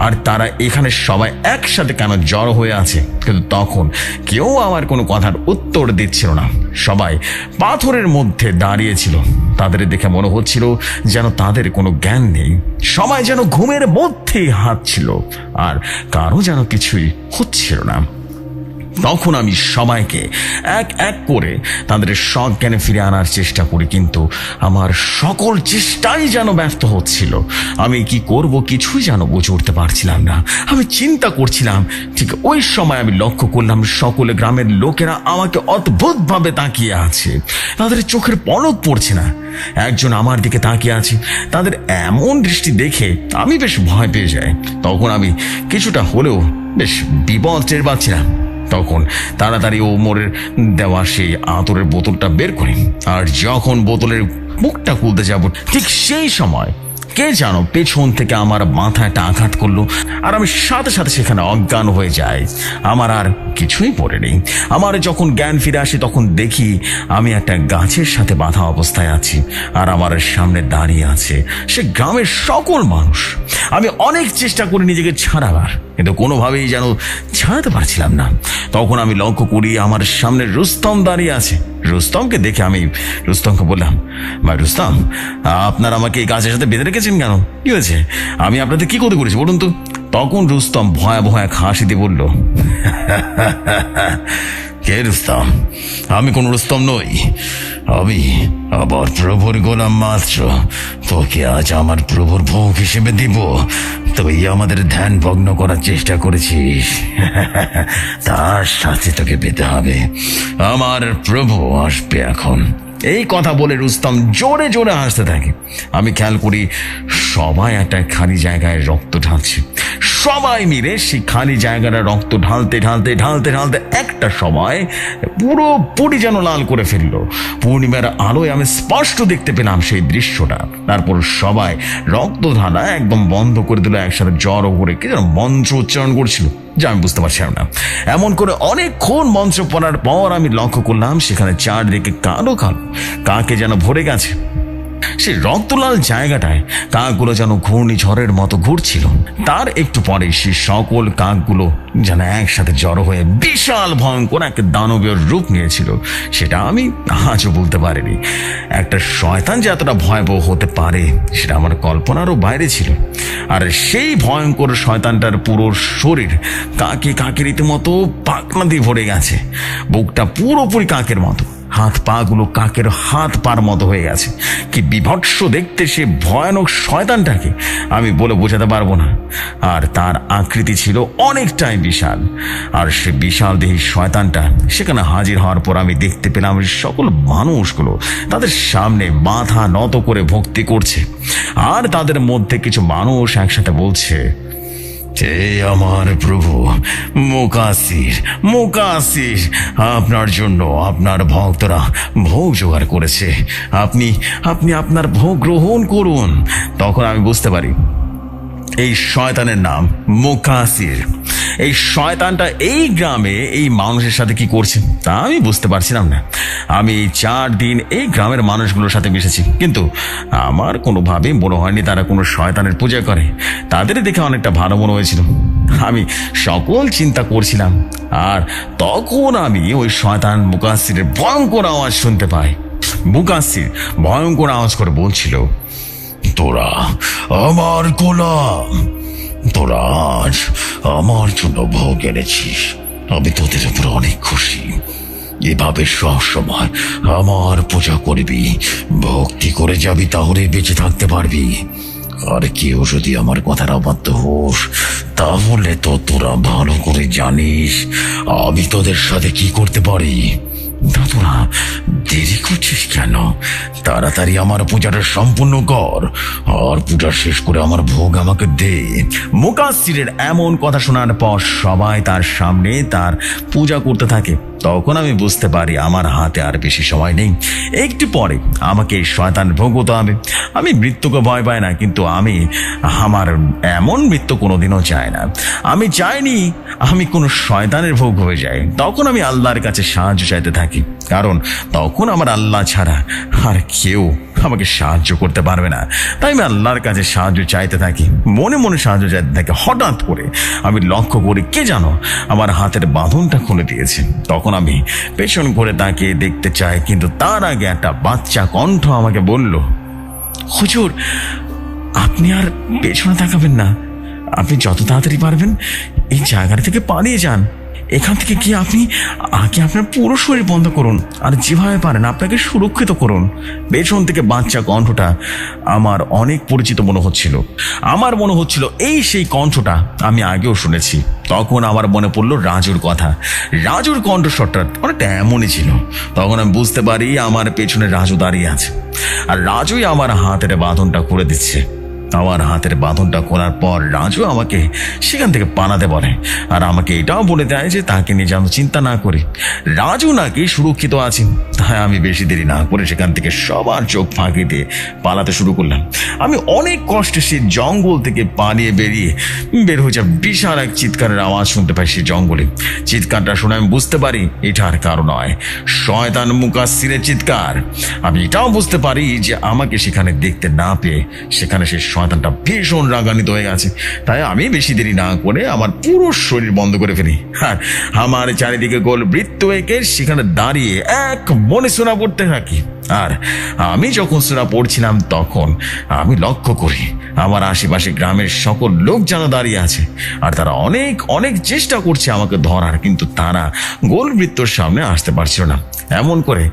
আর তারা এখানে সবাই একসাথে কেন জড়ো হয়ে আছে। কিন্তু তখন কেউ আমার কোনো কথার উত্তর দিচ্ছিল না। সবাই পাথরের মধ্যে দাঁড়িয়েছিল। তাদের দেখে মনে হচ্ছিল যেন তাদের কোনো জ্ঞান নেই। সবাই যেন ঘুমের মধ্যেই হাঁটছিল, আর কারো যেন কিছুই হচ্ছিল না। তখন আমি সবাইকে এক এক করে তাদের সজ্ঞানে ফিরে আনার চেষ্টা করি, কিন্তু আমার সকল চেষ্টাই যেন ব্যর্থ হচ্ছিল। আমি কি করব কিছুই যেন বুঝে উঠতে পারছিলাম না। আমি চিন্তা করছিলাম। ঠিক ওই সময় আমি লক্ষ্য করলাম সকলে গ্রামের লোকেরা আমাকে অদ্ভুতভাবে তাকিয়ে আছে। তাদের চোখের পলক পড়ছে না। একজন আমার দিকে তাকিয়ে আছে। তাদের এমন দৃষ্টি দেখে আমি বেশ ভয় পেয়ে যাই। তখন আমি কিছুটা হলেও বেশ বিপদ টের পাচ্ছিলাম। তখন তাড়াতাড়ি ওমরের দেওয়া সেই আতরের বোতলটা বের করি, আর যখন বোতলের মুখটা খুলতে যাব ঠিক সেই সময় কে জানো পেছন থেকে আমার মাথায় একটা আঘাত করলো, আর আমি সাথে সাথে সেখানে অজ্ঞান হয়ে যাই। আমার আর কিছুই পড়ে নেই। আমার যখন জ্ঞান ফিরে আসে তখন দেখি আমি একটা গাছের সাথে বাঁধা অবস্থায় আছি, আর আমার সামনে দাঁড়িয়ে আছে সে গ্রামের সকল মানুষ। আমি অনেক চেষ্টা করি নিজেকে ছাড়াবার, কিন্তু কোনোভাবেই যেন ছাড়াতে পারছিলাম না। তখন আমি লক্ষ্য করি আমার সামনে রুস্তম দাঁড়িয়ে আছে। রুস্তমকে দেখে আমি রুস্তমকে বললাম, ভাই রুস্তম, আপনার আমাকে এই গাছের সাথে বেঁধে রেখেছেন কেন? কি হয়েছে? আমি আপনাদের কি করতে করেছি বলুন তো? তখন রুস্তম ভয়াবহ এক হাসি দিয়ে বলল, কে রুস্তম? আমি কোন রুস্তম নই। আমি আবার প্রভুর গোলাম মাত্র। তোকে আজ আমার প্রভুর ভোগ হিসেবে দিব। তুই আমাদের ধ্যান ভগ্ন করার চেষ্টা করেছিস, তার সাথে তোকে পেতে হবে। আমার প্রভু আসবে এখন। এই কথা বলে রুস্তম জোরে জোরে হাসতে থাকে। আমি খেয়াল করি সবাই একটা খালি জায়গায় রক্ত ঢালছে। সবাই মিলে সেই খালি জায়গাটা রক্ত ঢালতে ঢালতে ঢালতে ঢালতে একটা সময় পুরোপুরি যেন লাল করে ফেললো। পূর্ণিমার আলোয় আমি স্পষ্ট দেখতে পেলাম সেই দৃশ্যটা। তারপর সবাই রক্ত ঢালা একদম বন্ধ করে দিল, একসাথে জড়ো করে কি যেন মন্ত্র উচ্চারণ করছিল, যা আমি বুঝতে পারছিলাম না। এমন করে অনেকক্ষণ মন্ত্র পড়ার পর আমি লক্ষ্য করলাম সেখানে চারদিকে কালো কালো কাকে যেন ভরে গেছে। সেই রক্তলাল জায়গাটায় কাকগুলো যেন ঘূর্ণিঝড়ের মতো ঘুরছিল। তার একটু পরে সে সকল কাকগুলো যেন একসাথে জড়ো হয়ে বিশাল ভয়ঙ্কর এক দানবীয় রূপ নিয়েছিল। সেটা আমি আজও বলতে পারিনি। একটা শয়তান যে এতটা ভয়াবহ হতে পারে সেটা আমার কল্পনারও বাইরে ছিল। আর সেই ভয়ঙ্কর শয়তানটার পুরো শরীর কাকে কাকের রীতিমতো পাখনা দিয়ে ভরে গেছে। বুকটা পুরোপুরি কাকের মতো, হাত পা গুলো কাকের হাত পার মতো হয়ে গেছে। কি বিভৎস দেখতে সে ভয়ানক শয়তানটাকে আমি বলে বোঝাতে পারবো না। আর তার আকৃতি ছিল অনেকটাই বিশাল। আর সে বিশাল দেহী শয়তানটা সেখানে হাজির হওয়ার পর আমি দেখতে পেলাম সকল মানুষগুলো তাদের সামনে মাথা নত করে ভক্তি করছে। আর তাদের মধ্যে কিছু মানুষ একসাথে বলছে, আমার প্রভু মুকাসির, মুকাসির, আপনার জন্য আপনার ভক্তরা ভোগ জোগাড় করেছে। আপনি আপনি আপনার ভোগ গ্রহণ করুন। তখন আমি বুঝতে পারি এই শয়তানের নাম মুকাসির। এই শয়তানটা এই গ্রামে এই মানুষের সাথে কি করছে তা আমি বুঝতে পারছিলাম না। আমি 4 দিন এই গ্রামের মানুষগুলোর সাথে মিশেছি, কিন্তু আমার কোনোভাবেই মনে হয়নি তারা কোনো শয়তানের পূজা করে। তাদের দেখে অনেকটা ভালো মনে হয়েছিল। আমি সকল চিন্তা করছিলাম, আর তখন আমি ওই শয়তান মুকাসসিরের ভয়ঙ্কর আওয়াজ শুনতে পাই। মুকাসসির ভয়ঙ্কর আওয়াজ করে বলছিল, তোরা আমার গোলাম, তোরা আজ আমার জন্য ভোগ এনেছিস, আমি তোদের উপর অনেক খুশি। এভাবে সব সময় আমার পূজা করবি, ভক্তি করে যাবি, তাহলে বেঁচে থাকতে পারবি। আর কেউ যদি আমার কথার অবাধ্য হোস, তাহলে তো তোরা ভালো করে জানিস আমি তোদের সাথে কি করতে পারি। তোরা দেরি করছিস কেন? তাড়াতাড়ি আমার পূজাটা সম্পূর্ণ কর, আর পূজা শেষ করে আমার ভোগ আমাকে দে। মুকাসসিরের এমন কথা শোনার পর সবাই তার সামনে তার পূজা করতে থাকে। তখন আমি বুঝতে পারি আমার হাতে আর বেশি সময় নেই, একটু পরে আমাকে শয়তান ভোগ হতে হবে। আমি মৃত্যুকে ভয় পাই না, কিন্তু আমি আমার এমন মৃত্যু কোনোদিনও চাই না। আমি চাইনি আমি কোনো শয়তানের ভোগ হয়ে যাই। তখন আমি আল্লাহর কাছে সাহায্য চাইতে থাকি, কারণ তখন আমার আল্লাহ ছাড়া আর কেউ আমাকে সাহায্য করতে পারবে না। তাই আমি আল্লাহর কাছে সাহায্য চাইতে থাকি, মনে মনে সাহায্য চাইতে থাকি। হঠাৎ করে আমি লক্ষ্য করি কে জানো আমার হাতের বাঁধনটা খুলে দিয়েছে। তখন আমি পেছন করে তাকিয়ে দেখতে চাই, কিন্তু তার আগে একটা বাচ্চা কণ্ঠ আমাকে বলল, হুজুর আপনি আর পেছনে তাকাবেন না, আপনি যত তাড়াতাড়ি পারবেন এই জায়গাটা থেকে পালিয়ে যান। এখান থেকে গিয়ে আপনি আগে আপনার পুরো শরীর বন্ধ করুন, আর যেভাবে পারেন আপনাকে সুরক্ষিত করুন। পেছন থেকে বাচ্চা কণ্ঠটা আমার অনেক পরিচিত মনে হচ্ছিল। আমার মনে হচ্ছিল এই সেই কণ্ঠটা আমি আগেও শুনেছি। তখন আমার মনে পড়লো রাজুর কথা। রাজুর কণ্ঠস্বরটা অনেকটা এমনই ছিল। তখন আমি বুঝতে পারি আমার পেছনে রাজু দাঁড়িয়ে আছে, আর রাজুই আমার হাতের বাঁধনটা খুলে দিচ্ছে। আমার হাতের বাঁধনটা খোলার পর রাজু আমাকে সেখান থেকে পালাতে বলে, আর আমাকে এটাও বলে দেয় যে তাকে নিয়ে যেন চিন্তা না করি, রাজু নাকি সুরক্ষিত আছে। তাই আমি বেশি দেরি না করে সেখান থেকে সবার চোখ ফাঁকি দিয়ে পালাতে শুরু করলাম। আমি অনেক কষ্টে সেই জঙ্গল থেকে পালিয়ে বের হয়ে যায়। বিশাল এক চিৎকারের আওয়াজ শুনতে পাই সেই জঙ্গলে। চিৎকারটা শুনে আমি বুঝতে পারি এটা আর কারো নয়, শয়তান মুকাসসিরের চিৎকার। আমি এটাও বুঝতে পারি যে আমাকে সেখানে দেখতে না পেয়ে সেখানে সে শয়তানটা ভীষণ রাগান্বিত হয়ে গেছে। তাই আমি বেশি দেরি না করে আমার পুরো শরীর বন্ধ করে ফেলি, আর আমার চারিদিকে গোল বৃত্ত এঁকে সেখানে দাঁড়িয়ে এক মনে সূরা পড়তে থাকি। আর আমি যখন সূরা পড়ছিলাম তখন আমি লক্ষ্য করি আমার আশেপাশে গ্রামের সকল লোক যেন দাঁড়িয়ে আছে, আর তারা অনেক অনেক চেষ্টা করছে আমাকে ধরার, কিন্তু তারা গোল বৃত্তর সামনে আসতে পারছিল না। এমন করে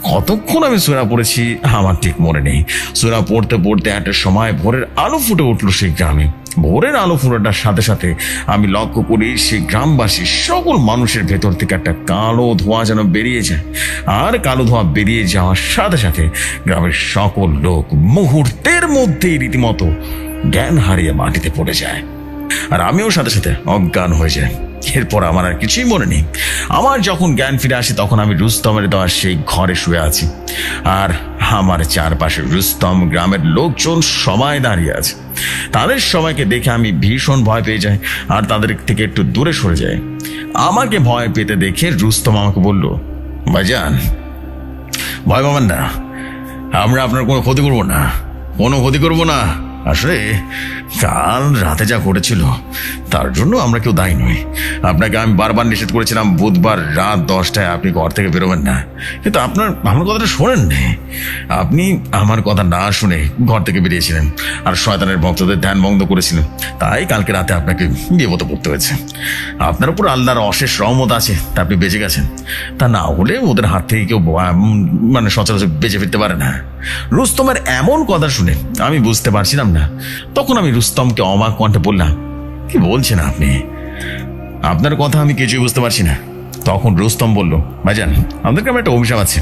কতক্ষণ আমি সূরা পড়েছি আমার ঠিক মনে নেই। সূরা পড়তে পড়তে একটা সময় ভোরের আলো ফুটে উঠলো সেই গ্রামে। ভোরের আলো ফোটার সাথে সাথে আমি লক্ষ্য করি সেই গ্রামবাসী সকল মানুষের ভেতর থেকে একটা কালো ধোঁয়া যেন বেরিয়ে যায়, আর কালো ধোঁয়া বেরিয়ে যাওয়ার সাথে সাথে গ্রামের সকল লোক মুহূর্তের মধ্যেই রীতিমতো জ্ঞান হারিয়ে মাটিতে পড়ে যায়, আর আমিও সাথে সাথে অজ্ঞান হয়ে যাই। এরপর আমার আর কিছুই মনে নেই। আমার যখন জ্ঞান ফিরে আসে তখন আমি রুস্তমের দেওয়া সেই ঘরে শুয়ে আছি, আর আমার চারপাশে রুস্তম, গ্রামের লোকজন সবাই দাঁড়িয়ে আছে। তাদের সবাইকে দেখে আমি ভীষণ ভয় পেয়ে যাই, আর তাদের থেকে একটু দূরে সরে যাই। আমাকে ভয় পেতে দেখে রুস্তম আমাকে বলল, ভাইজান ভয় পাবেন না, আমরা আপনার কোনো ক্ষতি করবো না, কোনো ক্ষতি করবো না। আসলে কাল রাতে যা ঘটেছিল তার জন্য আমরা কেউ দায়ী নই। আপনাকে আমি বারবার নিষেধ করেছিলাম বুধবার রাত 10টায় আপনি ঘর থেকে বেরোবেন না, কিন্তু আমার কথাটা শোনেননি। আপনি আমার কথা না শুনে ঘর থেকে বেরিয়েছিলেন, আর শয়তানের ভক্তদের ধ্যান ভঙ্গ করেছিলেন। তাই কালকে রাতে আপনাকে বিপদ পড়তে হয়েছে। আপনার উপর আল্লাহর অশেষ রহমত আছে, তা আপনি বেঁচে গেছেন। তা না হলে ওদের হাত থেকে কেউ সচরাচর বেঁচে ফিরতে পারে না। রুস্তমের এমন কথা শুনে আমি বুঝতে পারছিলাম না। তখন আমি রুস্তমকে অবাক কণ্ঠে বললাম, কি বলছেন আপনি? আপনার কথা আমি কিছুই বুঝতে পারছি না। তখন রুস্তম বলল, ভাইজান আমাদের গ্রামে একটা অভিশাপ আছে।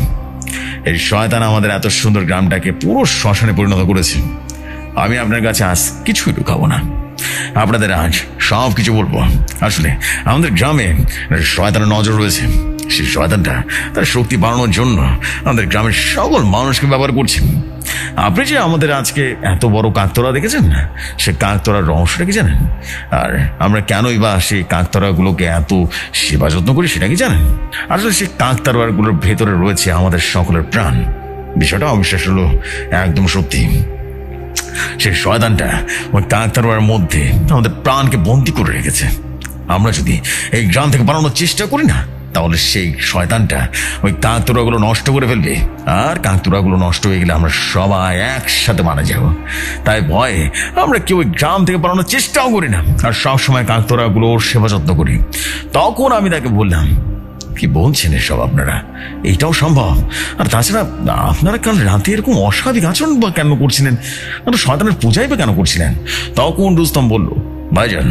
এই শয়তান আমাদের এত সুন্দর গ্রামটাকে পুরো শ্মশানে পরিণত করেছে। আমি আপনার কাছে আজ কিছুই লুকাবো না, আপনাদের আজ সব কিছু বলবো। আসলে আমাদের গ্রামে শয়তানের নজর রয়েছে। সেই শয়তানটা তার শক্তি বাড়ানোর জন্য আমাদের গ্রামের সকল মানুষকে ব্যবহার করছে। আপনি যে আমাদের আজকে এত বড় কাকতরা দেখেছেন, সে কাকতরার রহস্যটা কি জানেন? আর আমরা কেনই বা সেই কাকতরাগুলোকে এত সেবা যত্ন করি সেটা কি জানেন? আসলে সেই কাকতরাগুলোর ভেতরে রয়েছে আমাদের সকলের প্রাণ। বিষয়টা অবিশ্বাস হলো একদম সত্যি। সেই শয়তানটা ওই কাকতাড়ুয়ার মধ্যে আমাদের প্রাণকে বন্দী করে রেখেছে। আমরা যদি এই গ্রাম থেকে পালানোর চেষ্টা করি না, তাহলে সেই শয়তানটা ওই কাকতাড়ুয়াগুলো নষ্ট করে ফেলবে, আর কাকতাড়ুয়াগুলো নষ্ট হয়ে গেলে আমরা সবাই একসাথে মারা যাব। তাই ভয়ে আমরা কেউ ওই গ্রাম থেকে পালানোর চেষ্টাও করি না, আর সবসময় কাকতাড়ুয়াগুলোর সেবা যত্ন করি। তখন আমি তাকে বললাম, কি বলছেন এসব আপনারা? এইটাও সম্ভব? আর তাছাড়া আপনারা কাল রাতে এরকম অস্বাভাবিক আচরণ বা কেন করছিলেন? শয়তানের পূজাই বা কেন করছিলেন? তখন রুস্তম বলল, ভাইজান,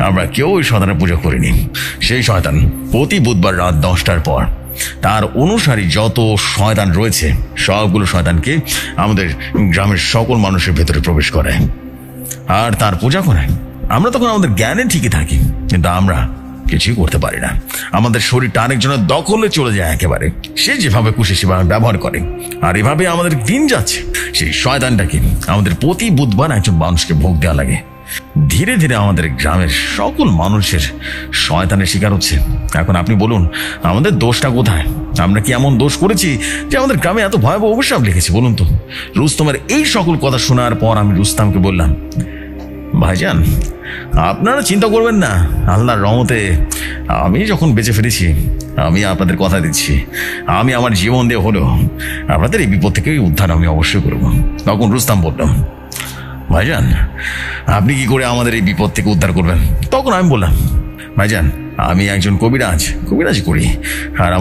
আমরা কেউ ওই শয়তানের পূজা করিনি। সেই শয়তান প্রতি বুধবার রাত 10টার পর তার অনুসারী যত শয়তান রয়েছে সবগুলো শয়তানকে আমাদের গ্রামের সকল মানুষের ভেতরে প্রবেশ করায় আর তার পূজা করায়। আমরা তখন আমাদের জ্ঞানে ঠিকই থাকি, কিন্তু আমরা কিছুই করতে পারি না। আমাদের শরীরটা আরেকজনের দখলে চলে যায় একেবারে। সে যেভাবে খুশি সেভাবে ব্যবহার করে, আর এভাবে আমাদের দিন যাচ্ছে। সেই শয়তানটাকে আমাদের প্রতি বুধবার একজন মানুষকে ভোগ দেওয়া লাগে। ধীরে ধীরে আমাদের গ্রামের সকল মানুষের শয়তানের শিকার হচ্ছে। এখন আপনি বলুন, আমাদের দোষটা কোথায়? আমরা কি এমন দোষ করেছি যে আমাদের গ্রামে এত ভয়াবহ অভিশাপ লিখেছি? বলুন তো। রুস্তমের এই সকল কথা শোনার পর আমি রুস্তমকে বললাম, ভাইজান, আপনারা চিন্তা করবেন না। আল্লাহর রহমতে আমি যখন বেঁচে ফিরেছি, আমি আপনাদের কথা দিচ্ছি, আমি আমার জীবন দিয়ে হলেও আপনাদের এই বিপদ থেকে উদ্ধার আমি অবশ্যই করব। তখন রুস্তম বললাম, ভাইজান, আপনি কি করে আমাদের এই বিপদ থেকে উদ্ধার করবেন? তখন আমি বললাম, ভাইজান, আমি একজন কবিরাজি করি, আর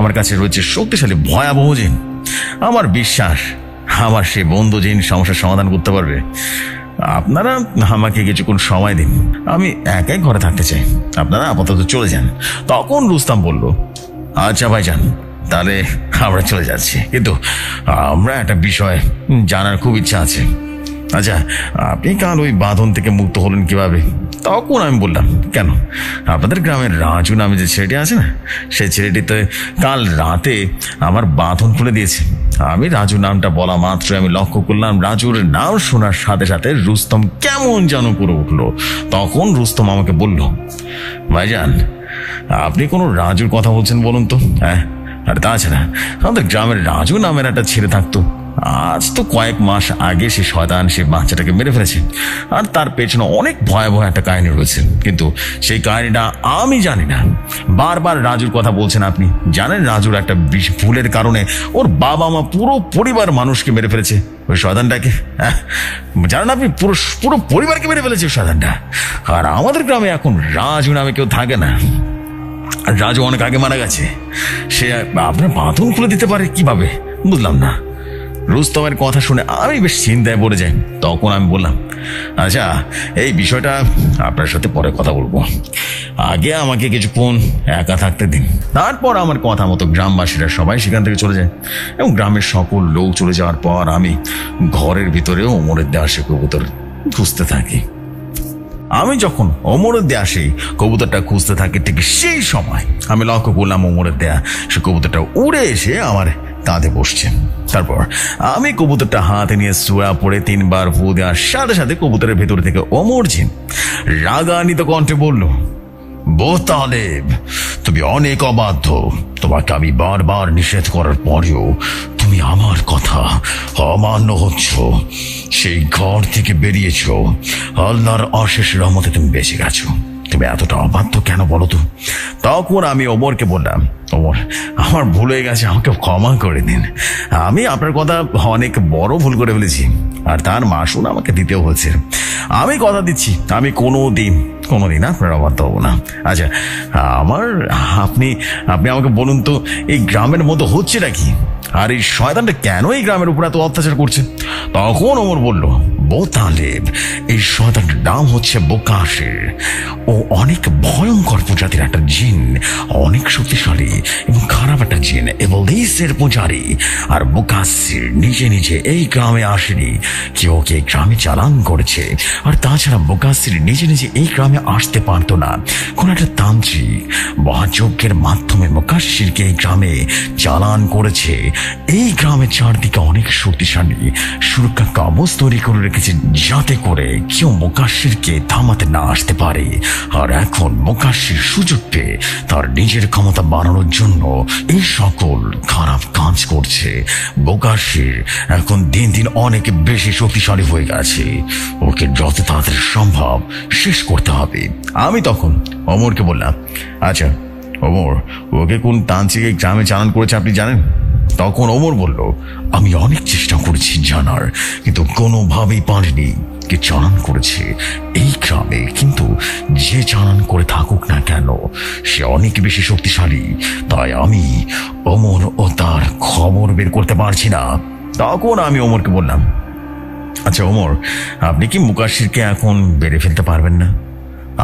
আমার কাছে রয়েছে শক্তিশালী ভয়াবহ জিন। আমার বিশ্বাস আমার সে বন্ধু জিন সমস্যার সমাধান করতে পারবে। আপনারা আমাকে কিছুক্ষণ সময় দিন, আমি একাই ঘরে থাকতে চাই, আপনারা আপাতত চলে যান। তখন রুস্তম বলল, আচ্ছা ভাইজান, তাহলে আমরা চলে যাচ্ছি, কিন্তু আমরা একটা বিষয় জানার খুব ইচ্ছা আছে। আচ্ছা, আপনি কাল ওই বাঁধন থেকে মুক্ত হলেন কিভাবে? তখন আমি বললাম, কেন, আপনাদের গ্রামের রাজু নামে যে ছেলেটি আছে না, সেই ছেলেটিতে কাল রাতে আমার বাঁধন খুলে দিয়েছে। আমি রাজু নামটা বলা মাত্রই আমি লক্ষ্য করলাম রাজুর নাম শোনার সাথে সাথে রুস্তম কেমন যেন করে উঠলো। তখন রুস্তম আমাকে বলল, ভাইজান, আপনি কোনো রাজুর কথা বলছেন বলুন তো? হ্যাঁ, আর তাছাড়া আমাদের গ্রামের রাজু নামের একটা ছেলে থাকতো। আজ তো কয়েক মাস আগে সে শয়তান সে বাচ্চাটাকে মেরে ফেলেছে, আর তার পেছনে অনেক ভয়াবহ একটা কাহিনী রয়েছে, কিন্তু সেই কাহিনীটা আমি জানি না। বারবার রাজুর কথা বলছেন আপনি। জানেন রাজুর একটা ভুলের কারণে ওর বাবা মা পুরো পরিবার মানুষকে মেরে ফেলেছে ওই শয়তানটাকে। হ্যাঁ, জানেন আপনি, পুরো পরিবারকে মেরে ফেলেছে ওই শয়তানটা। আর আমাদের গ্রামে এখন রাজু নামে কেউ থাকে না। রাজু অনেক আগে মারা গেছে। সে আপনার বাঁধন খুলে দিতে পারে কিভাবে? বুঝলাম না। রুস্তমের কথা শুনে আমি বেশ চিন্তায় পড়ে যাই। তখন আমি বললাম, আচ্ছা, এই বিষয়টা আপনার সাথে পরে কথা বলবো, আগে আমাকে কিছুক্ষণ একা থাকতে দিন। তারপর আমার কথা মতো গ্রামবাসীরা সবাই সেখান থেকে চলে যায়, এবং গ্রামের সকল লোক চলে যাওয়ার পর আমি ঘরের ভিতরে ওমরের দেওয়া সে কবুতর খুঁজতে থাকি। আমি যখন ওমরের দেয়া সেই কবুতরটা খুঁজতে থাকি, ঠিক সেই সময় আমি লক্ষ্য করলাম ওমরের দেয়া সে কবুতরটা উড়ে এসে আমার কাঁধে বসছে। তারপর আমি কবুতরটা হাতে নিয়ে শুয়া পড়ে 3 বার ফু দেওয়ার সাথে সাথে কবুতরের ভেতর থেকে ওমর জিন রাগান্বিত কণ্ঠে বলল, বোতালেব, তুমি অনেক অবাধ্য। তোমাকে আমি বারবার নিষেধ করার পরেও তুমি আমার কথা অমান্য হচ্ছ। সেই ঘর থেকে বেরিয়েছ, আল্লাহর অশেষ রহমতে তুমি বেঁচে গেছো। তুমি এতটা অবাধ্য কেন বলো তো? তখন আমি ওমরকে বললাম, ওমর, আমার ভুল হয়ে গেছে, আমাকে ক্ষমা করে দিন। আমি আপনার কথা অনেক বড় ভুল করে ফেলেছি, আর তার মাসুল আমাকে দিতেও হচ্ছে। আমি কথা দিচ্ছি আমি কোনোদিন আপনার অবাধ্য হবো না। আচ্ছা, আপনি আমাকে বলুন তো, এই গ্রামের মতো হচ্ছে নাকি? আর এই শয়তানটা কেন এই গ্রামের উপর এত অত্যাচার করছে? তখন ওমর বলল, বোতালেব, এই শয়তানটার নাম হচ্ছে বোকাশের। ও অনেক ভয়ঙ্কর প্রজাতির একটা জিন, অনেক শক্তিশালী এবং খারাপ একটা জিন, ইবলীসের পূজারী। আর বোকাশের নিজে নিজে এই গ্রামে আসেনি, কেউ ওকে এই গ্রামে চালান করেছে। আর তাছাড়া বোকাশের নিজে নিজে এই গ্রামে আসতে পারতো না, কোন একটা তান্ত্রিক মহাযজ্ঞের মাধ্যমে বোকাশিরকে এই গ্রামে চালান করেছে। এই গ্রামের চারদিকে অনেক শক্তিশালী সুরক্ষা কবচ তৈরি করে রেখেছে রেখেছে যাতে করে কেউ মুকাশিরকে থামাতে না আসতে পারে। আর এখন মুকাশির সুযোগ পেয়ে তার নিজের ক্ষমতা বাড়ানোর জন্য এই সকল খারাপ কাজ করছে। মুকাশির এখন দিন দিন অনেক বেশি শক্তিশালী হয়ে গেছে, ওকে যত তাড়াতাড়ি সম্ভব শেষ করতে হবে। আমি তখন ওমরকে বললাম, আচ্ছা ওমর, ওকে কোন তান্ত্রিক এই গ্রামে চালান করেছে আপনি জানেন? তখন ওমর বলল, আমি অনেক চেষ্টা করেছি জানার, কিন্তু কোনোভাবেই পারিনি কে চালান করেছে এই গ্রামে। কিন্তু যে চালান করে থাকুক না কেন সে অনেক বেশি শক্তিশালী, তাই আমি ওমর ও তার খবর বের করতে পারছি না। তখন আমি ওমরকে বললাম, আচ্ছা ওমর, আপনি কি মুকাশিরকে এখন বেড়ে ফেলতে পারবেন না?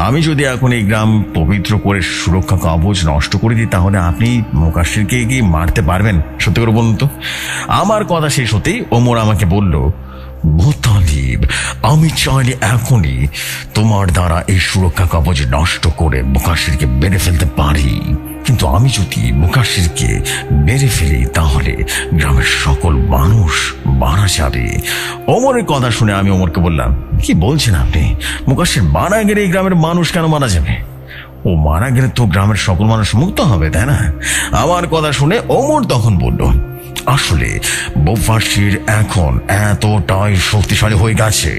আমি যদি এখন এই গ্রাম পবিত্র করে সুরক্ষা কবচ নষ্ট করে দিই তাহলে আপনি মুকাশিরকে কি মারতে পারবেন? সত্যি করে বলুন তো। আমার কথা শেষ হতেই ওমর আমাকে বলল, মুতালিব, আমি চাইলে এখনই তোমার দ্বারা এই সুরক্ষা কবচ নষ্ট করে মুকাশিরকে বেড়ে ফেলতে পারি, কিন্তু আমি যদি মুকাশিরকে বেড়ে ফেলি তাহলে গ্রামের সকল মানুষ মারা যাবে। ওমরের কথা শুনে আমি ওমরকে বললাম, কি বলছেন আপনি? মুকাশির মারা গেলে এই গ্রামের মানুষ কেন মারা যাবে? ও মারা গেলে তো গ্রামের সকল মানুষ মুক্ত হবে, তাই না? আমার কথা শুনে ওমর তখন বলল, আসলে মুকাশির এখন এতটাই শক্তিশালী হয়ে গেছে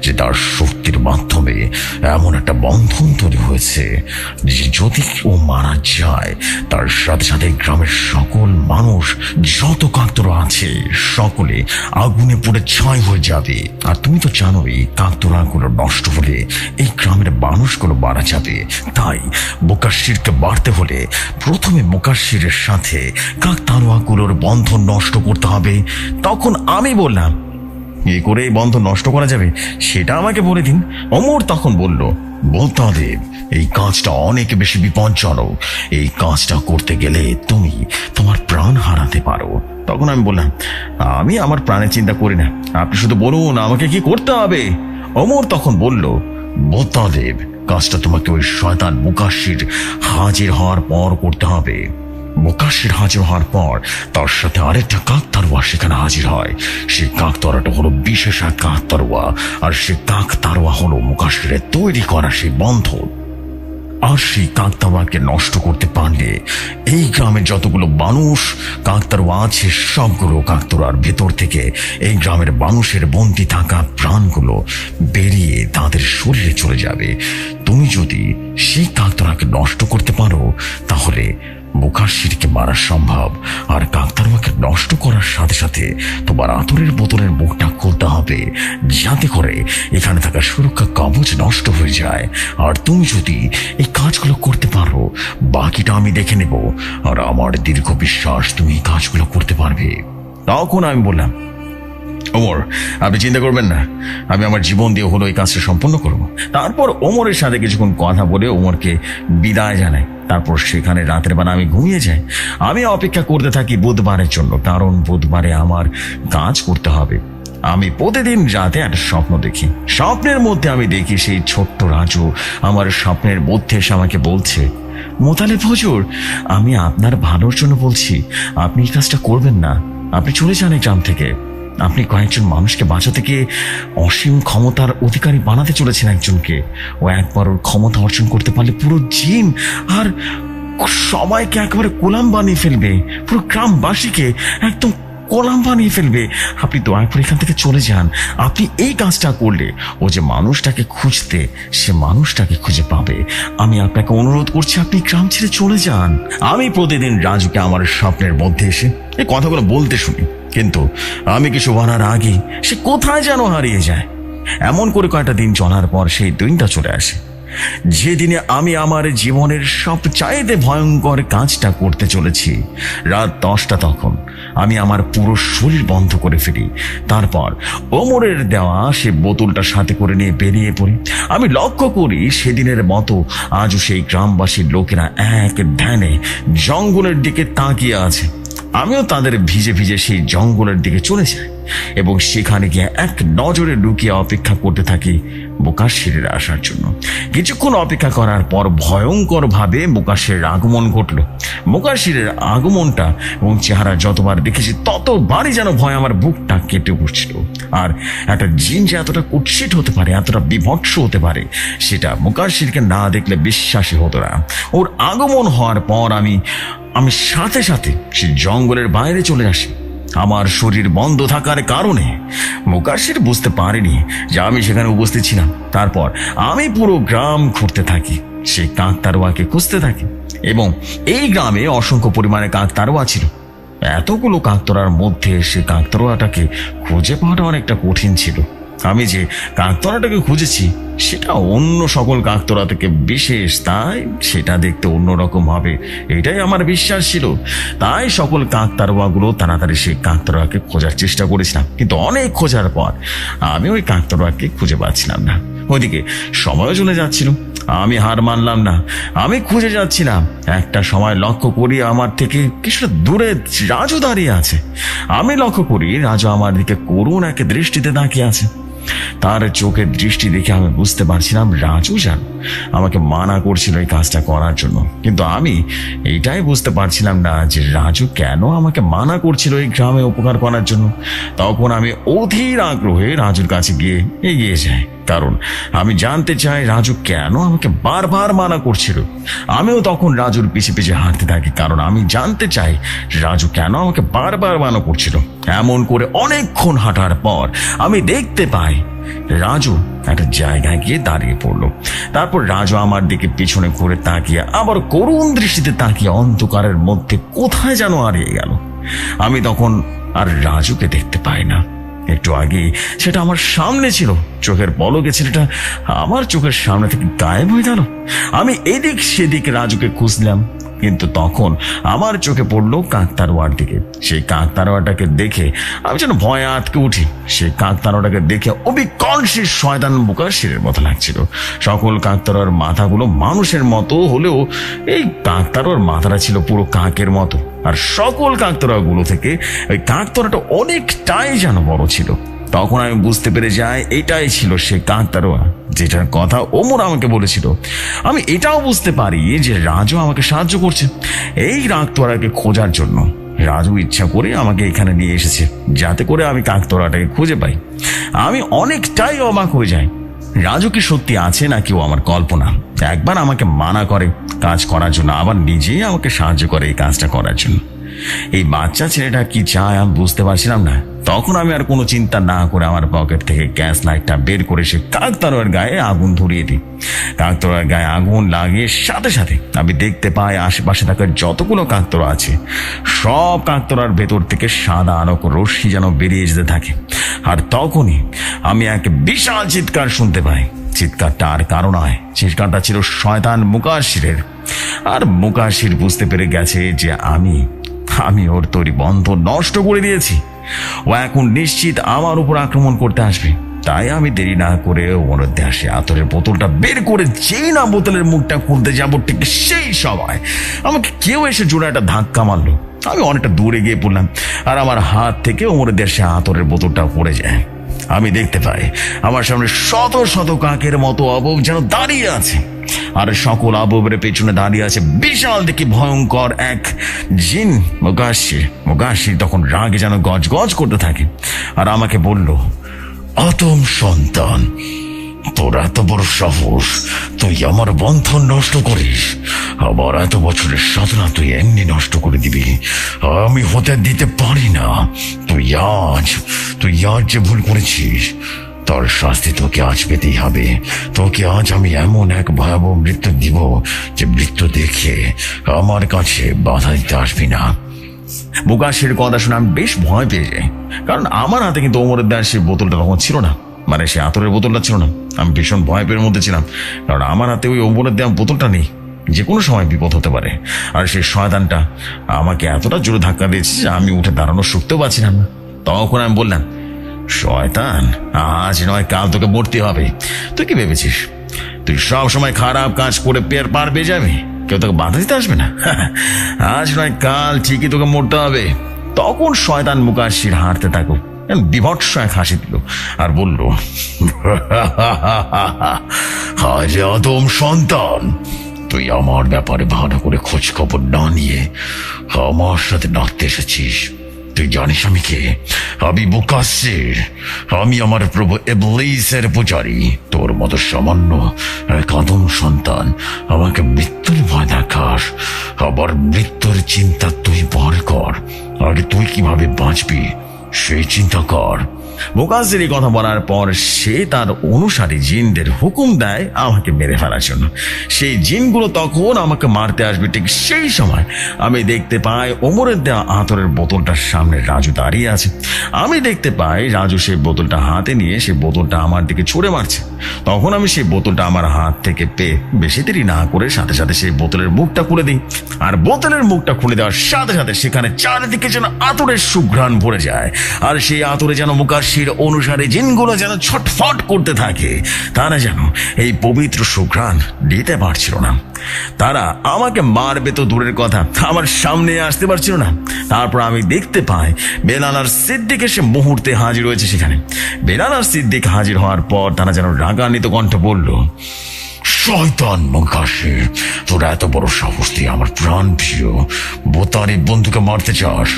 যে তার শক্তির মাধ্যমে এমন একটা বন্ধন তৈরি হয়েছে যে যদি ও মারা যায় তার সাথে সাথে গ্রামের সকল মানুষ যত কাকতরা আছে সকলে আগুনে পুড়ে ছাই হয়ে যাবে। আর তুমি তো জানোই কাকতরাগুলো নষ্ট হলে এই গ্রামের মানুষগুলো মারা যাবে। তাই মুকাশিরকে বাড়তে হলে প্রথমে মুকাশিরের সাথে কাকতাড়ুয়াগুলোর বন্ধন নষ্ট করতে হবে। তখন আমি বললাম, এই করে এই বন্ধন নষ্ট করা যাবে সেটা আমাকে বলে দিন। ওমর তখন বলল, মুতালিব, এই কাজটা অনেক বেশি বিপজ্জনক, এই কাজটা করতে গেলে তুমি তোমার প্রাণ হারাতে পারো। তখন আমি বললাম, আমি আমার প্রাণের চিন্তা করি না, আপনি শুধু বলুন আমাকে কি করতে হবে। ওমর তখন বলল, মুতালিব, কাজটা তোমাকে ওই শয়তান মুকাশির হাজির হওয়ার পর করতে হবে। মুকাশির হাজির হওয়ার পর তার সাথে আরেকটা কাকতাড়ুয়া সেখানে হাজির হয়। সেই কাকতাড়ুয়াটা হলো বিশেষ এক কাকতাড়ুয়া, আর সেই কাকতাড়ুয়া হলো মুকাশিরের তৈরি করা সেই বন্ধন। আর সেই কাকতাড়ুয়াকে নষ্ট করতে পারলে এই গ্রামের যতগুলো মানুষ কাকতাড়ুয়া আছে সবগুলো কাকতাড়ুয়ার ভেতর থেকে এই গ্রামের মানুষের বন্দী থাকা প্রাণগুলো বেরিয়ে তাদের শরীরে চলে যাবে। তুমি যদি সেই কাকতাড়ুয়াকে নষ্ট করতে পারো তাহলে মুকাশিরকে মারা সম্ভব। আর কাকতাড়ুয়াকে নষ্ট করার সাথে সাথে তোমার আতরের বোতলের মুখটা খুলতে হবে যাতে করে এখানে থাকা সুরক্ষা কবচ নষ্ট হয়ে যায়। আর তুমি যদি এই কাজগুলো করতে পারো বাকিটা আমি দেখে নেব, আর আমার দীর্ঘ বিশ্বাস তুমি এই কাজগুলো করতে পারবে। তখন আমি বললাম, ওমর, আপনি চিন্তা করবেন না, আমি আমার জীবন দিয়ে হলো এই কাজটা সম্পন্ন করব। তারপর ওমরের সাথে কিছুক্ষণ কথা বলে ওমরকে বিদায় জানাই। তারপর সেখানে রাতের বেলা আমি ঘুমিয়ে যাই। আমি অপেক্ষা করতে থাকি বুধবারের জন্য, কারণ বুধবারে আমার কাজ করতে হবে। আমি প্রতিদিন রাতে একটা স্বপ্ন দেখি। স্বপ্নের মধ্যে আমি দেখি সেই ছোট্ট রাজু আমার স্বপ্নের মধ্যে এসে আমাকে বলছে, মুতালিব হুজুর, আমি আপনার ভালোর জন্য বলছি, আপনি এই কাজটা করবেন না, আপনি চলে যান এই গ্রাম থেকে। আপনি কয়েকজন মানুষকে বাঁচাতে গিয়ে অসীম ক্ষমতার অধিকারী বানাতে চলেছেন একজনকে। ও একবার ওর ক্ষমতা অর্জন করতে পারলে পুরো জিন আর সবাইকে একেবারে গোলাম বানিয়ে ফেলবে, পুরো গ্রামবাসীকে একদম গোলাম বানিয়ে ফেলবে। আপনি দয়া করে এখান থেকে চলে যান। আপনি এই কাজটা করলে ও যে মানুষটাকে খুঁজতে সে মানুষটাকে খুঁজে পাবে। আমি আপনাকে অনুরোধ করছি আপনি গ্রাম ছেড়ে চলে যান। আমি প্রতিদিন রাজুকে আমার স্বপ্নের মধ্যে এসে এই কথাগুলো বলতে শুনি, কিন্তু আমি কিছু বলার আগেই সে কোথায় যেন হারিয়ে যায়। এমন করে কয়েকটা দিন চলার পর সেই দিনটা চলে আসে যেদিনে আমি আমার জীবনের সবচাইতে ভয়ঙ্কর কাজটা করতে চলেছি। রাত 10টা। তখন আমি আমার পুরো শরীর বন্ধ করে ফেলি। তারপর ওমরের দেওয়া সে বোতলটা সাথে করে নিয়ে বেরিয়ে পড়ি। আমি লক্ষ্য করি সেদিনের মতো আজও সেই গ্রামবাসীর লোকেরা এক ধ্যানে জঙ্গলের দিকে তাকিয়ে আছে। আমিও তাদের ভিজে ভিজে সেই জঙ্গলের দিকে চলে যাই। এবং সেখানে গিয়ে এক নজরে লুকিয়ে অপেক্ষা করতে থাকি মুকাশিরের আসার জন্য। কিছুক্ষণ অপেক্ষা করার পর ভয়ঙ্কর ভাবে মুকাশিরের আগমন ঘটলো। মুকাশিরের আগমনটা এবং চেহারা যতবার দেখেছি ততবারই যেন ভয় আমার বুকটা কেটে উঠছিল। আর একটা জিন যে এতটা কুৎসিত হতে পারে, এতটা বিভৎস হতে পারে, সেটা মুকাশিরকে না দেখলে বিশ্বাসই হতো না। ওর আগমন হওয়ার পর আমি সাথে সাথে সে জঙ্গলের বাইরে চলে আসি। আমার শরীর বন্ধ থাকার কারণে মুকাশির বুঝতে পারেনি যে আমি সেখানে উপস্থিত ছিলাম। তারপর আমি পুরো গ্রাম ঘুরতে থাকি, সেই কাকতাড়ুয়াকে খুঁজতে থাকি এবং এই গ্রামে অসংখ্য পরিমাণে কাকতাড়ুয়া ছিল। এতগুলো কাকতাড়ুয়ার মধ্যে সে কাকতাড়ুয়াটাকে খুঁজে পাওয়াটা অনেকটা কঠিন ছিল। আমি যে কাকতাড়ুয়াটাকে খুঁজেছি সেটা অন্য সকল কাকতাড়ুয়া থেকে বিশেষ, তাই সেটা দেখতে অন্যরকম হবে এটাই আমার বিশ্বাস ছিল। তাই সকল কাকতাড়ুয়াগুলো তাড়াতাড়ি সেই কাকতাড়ুয়াকে খোঁজার চেষ্টা করেছিলাম, কিন্তু অনেক খোঁজার পর আমি ওই কাকতাড়ুয়াকে খুঁজে পাচ্ছিলাম না। ওইদিকে সময়ও চলে যাচ্ছিল, আমি হার মানলাম না, আমি খুঁজে যাচ্ছিলাম। একটা সময় লক্ষ্য করি আমার থেকে কিছুটা দূরে রাজু দাঁড়িয়ে আছে। আমি লক্ষ্য করি রাজু আমার দিকে করুণ এক দৃষ্টিতে তাকিয়ে আছে। তার চোখের দৃষ্টি দেখে আমি বুঝতে পারছিলাম রাজু যেন আমাকে মানা করছিল এই কাজটা করার জন্য, কিন্তু আমি এইটাই বুঝতে পারছিলাম না যে রাজু কেন আমাকে মানা করছিল এই গ্রামে উপকার করার জন্য। তখন আমি অধীর আগ্রহে রাজুর কাছে গিয়ে এগিয়ে যাই, কারণ আমি জানতে চাই রাজু কেন আমাকে বারবার মানা করছিল। আমিও তখন রাজুর পিছে পিছে হাঁটতে থাকি, কারণ আমি জানতে চাই রাজু কেন আমাকে বারবার মানা করছিল। এমন করে অনেকক্ষণ হাঁটার পর আমি দেখতে পাই রাজু একটা জায়গায় গিয়ে দাঁড়িয়ে পড়লো। তারপর রাজু আমার দিকে পিছনে ঘুরে তাকিয়ে আবার করুণ দৃষ্টিতে তাকিয়ে অন্ধকারের মধ্যে কোথায় যেন হারিয়ে গেল। আমি তখন আর রাজুকে দেখতে পাই না। একটু আগে সেটা আমার সামনে ছিল, চোখের পলকে ছেলেটা আমার চোখের সামনে থেকে গায়েব হয়ে গেল। আমি এদিক সেদিক রাজুকে খুঁজলাম, কিন্তু তখন আমার চোখে পড়লো কাকতাড়ুয়ার দিকে। সেই কাকতাড়ুয়াটাকে দেখে আমি যেন ভয়ে আটকে উঠি। সেই কাকতাড়ুয়াটাকে দেখে অবিকল সে শয়তান মুকাশিরের মতো লাগছিল। সকল কাকতাড়ুয়ার মাথাগুলো মানুষের মতো হলেও এই কাকতাড়ুয়ার মাথাটা ছিল পুরো কাকের মতো। আর সকল কাকতাড়ুয়াগুলো থেকে ওই কাকতাড়ুয়াটা অনেকটাই যেন বড় ছিল। তখন আমি বুঝতে পেরে যাই এটাই ছিল সে কাকতাড়ুয়া যেটার কথা ওমর আমাকে বলেছিল। আমি এটাও বুঝতে পারি যে রাজু আমাকে সাহায্য করছে এই কাকতাড়ুয়াকে খোঁজার জন্য। রাজু ইচ্ছা করে আমাকে এখানে নিয়ে এসেছে যাতে করে আমি কাকতাড়ুয়াটাকে খুঁজে পাই। আমি অনেকটাই অবাক হয়ে যাই, রাজু কি সত্যি আছে নাকি ও আমার কল্পনা। একবার আমাকে মানা করে কাজ করার জন্য, আবার নিজেই আমাকে সাহায্য করে এই কাজটা করার জন্য। এই বাচ্চা ছেলেটা কি চায় আমি বুঝতে পারছিলাম না। তখন আমি আর কোনো চিন্তা না করে আমার পকেট থেকে গ্যাস লাইটটা বের করে সে কাকতাড়ুয়ার গায়ে আগুন ধরিয়ে দিই। কাকতাড়ুয়ার গায়ে আগুন লাগিয়ে সাথে সাথে আমি দেখতে পাই আশেপাশে থাকা যতগুলো কাকতাড়ুয়া আছে সব কাকতাড়ুয়ার ভেতর থেকে সাদা আলোক রশ্মি যেন বেরিয়ে যেতে থাকে। আর তখনই আমি এক বিশাল চিৎকার শুনতে পাই। চিৎকারটা আর কারো নয়, চিৎকারটা ছিল শয়তান মুকাশিরের। আর মুকাশির বুঝতে পেরে গেছে যে আমি ওর তৈরি বন্ধন নষ্ট করে দিয়েছি। ও এখন নিশ্চিত আমার উপর আক্রমণ করতে আসবে। তাই আমি দেরি না করে ওর দেশে আতরের বোতলটা বের করে যেই না বোতলের মুখটা খুলতে যাবো ঠিক সেই সময় আমাকে কেউ এসে জোরে একটা ধাক্কা মারলো। আমি অনেকটা দূরে গিয়ে পড়লাম আর আমার হাত থেকে ওর দেশে আতরের বোতলটা পড়ে যায়। আমি দেখতে পাই আমার সামনে শত শত কাকের মতো অবব যেন দাঁড়িয়ে আছে, আর সকল আববের পেছনে দাঁড়িয়ে আছে বিশাল দেখি ভয়ঙ্কর এক জিন মুকাশির তখন রাগে যেন গজ গজ করতে থাকে আর আমাকে বলল, আদম সন্তান, তোর এত বড় সাহস, তুই আমার বন্ধন নষ্ট করিস, আমার এত বছরের সাধনা তুই এমনি নষ্ট করে দিবি, আমি হতে দিতে পারি না। তুই আজ যে ভুল করেছিস তার শাস্তি তোকে আজ পেতেই হবে। তোকে আজ আমি এমন এক ভয়াবহ মৃত্যু দিব যে মৃত্যু দেখে আমার কাছে বাধা দিতে আসবি না। মুকাশির কথা শুনে আমি বেশ ভয় পেয়ে যাই, কারণ আমার হাতে কিন্তু ওমরের দেওয়ার সেই বোতলটা তখন ছিল না, মানে সে আতরের বোতলটা ছিল না। আমি ভীষণ ভয়ের মধ্যে ছিলাম, কারণ আমার হাতে ওই ওমরের দেওয়া বোতলটা নেই, যে কোনো সময় বিপদ হতে পারে। আর সেই শয়তানটা আমাকে এতটা জোরে ধাক্কা দিয়েছে যে আমি উঠে দাঁড়ানোর শক্তিও পাচ্ছিলাম না। তখন আমি বললাম, শয়তান, আজ নয় কাল তোকে মরতে হবে। তুই কি ভেবেছিস তুই সব সময় খারাপ কাজ করে পার পেয়ে যাবি, কেউ তোকে বাধা দিতে আসবে না? আজ নয় কাল ঠিকই তোকে মরতে হবে। তখন শয়তান মুকাশির হাঁটতে থাকো বিভৎস এক হাসি দিল আর বলল, আজ আদম সন্তান, তুই আমার ব্যাপারে ভালো করে খোঁজ খবর না নিয়ে আমার সাথে নাচতে এসেছিস। তুই জানিস আমি কে? আমি মুকাসসির, আমি আমার প্রভু ইবলীসের পূজারী। তোর মতো সামান্য এক আদম সন্তান আমাকে মৃত্যুর ভয় দেখাস। আবার মৃত্যুর চিন্তা তুই পর কর, আগে তুই কিভাবে বাঁচবি সেই চিন্তা কর। মুকাসসির এই কথা বলার পর সে তার অনুসারী জিনদের হুকুম দেয় আমাকে মেরে ফেলার জন্য। সেই জিনগুলো তখন আমাকে মারতে আসবে, ঠিক সেই সময় আমি দেখতে পাই ওমরের দেওয়া আতরের বোতলটার সামনে রাজু দাঁড়িয়ে আছে। আমি দেখতে পাই রাজু সেই বোতলটা হাতে নিয়ে সেই বোতলটা আমার দিকে ছুঁড়ে মারছে। তখন আমি সেই বোতলটা আমার হাত থেকে পেয়ে বেশি দেরি না করে সাথে সাথে সেই বোতলের মুখটা খুলে দিই। আর বোতলের মুখটা খুলে দেওয়ার সাথে সাথে সেখানে চারিদিকে যেন আতরের সুঘ্রাণ ভরে যায়। আর সেই আতরে যেন মুকাসসির অনুসারে জিনগুলো যেন ছটফট করতে থাকে। তারা যেন এই পবিত্র সুঘ্রাণ দিতে পারছিল না। তারা আমাকে মারবে তো দূরের কথা, আমার সামনে আসতে পারছিল না। তারপর আমি দেখতে পাই বেলাল আর সিদ্দিক এসে মুহূর্তে হাজির হয়েছে সেখানে। বেলাল আর সিদ্দিক হাজির হওয়ার পর তারা যেন রাগান্বিত কণ্ঠে বলল, শয়তান মুকাসসির, তোর এত বড় সাহস, তুই আমার প্রাণ প্রিয় বোতারি বন্ধুকে মারতে চাস?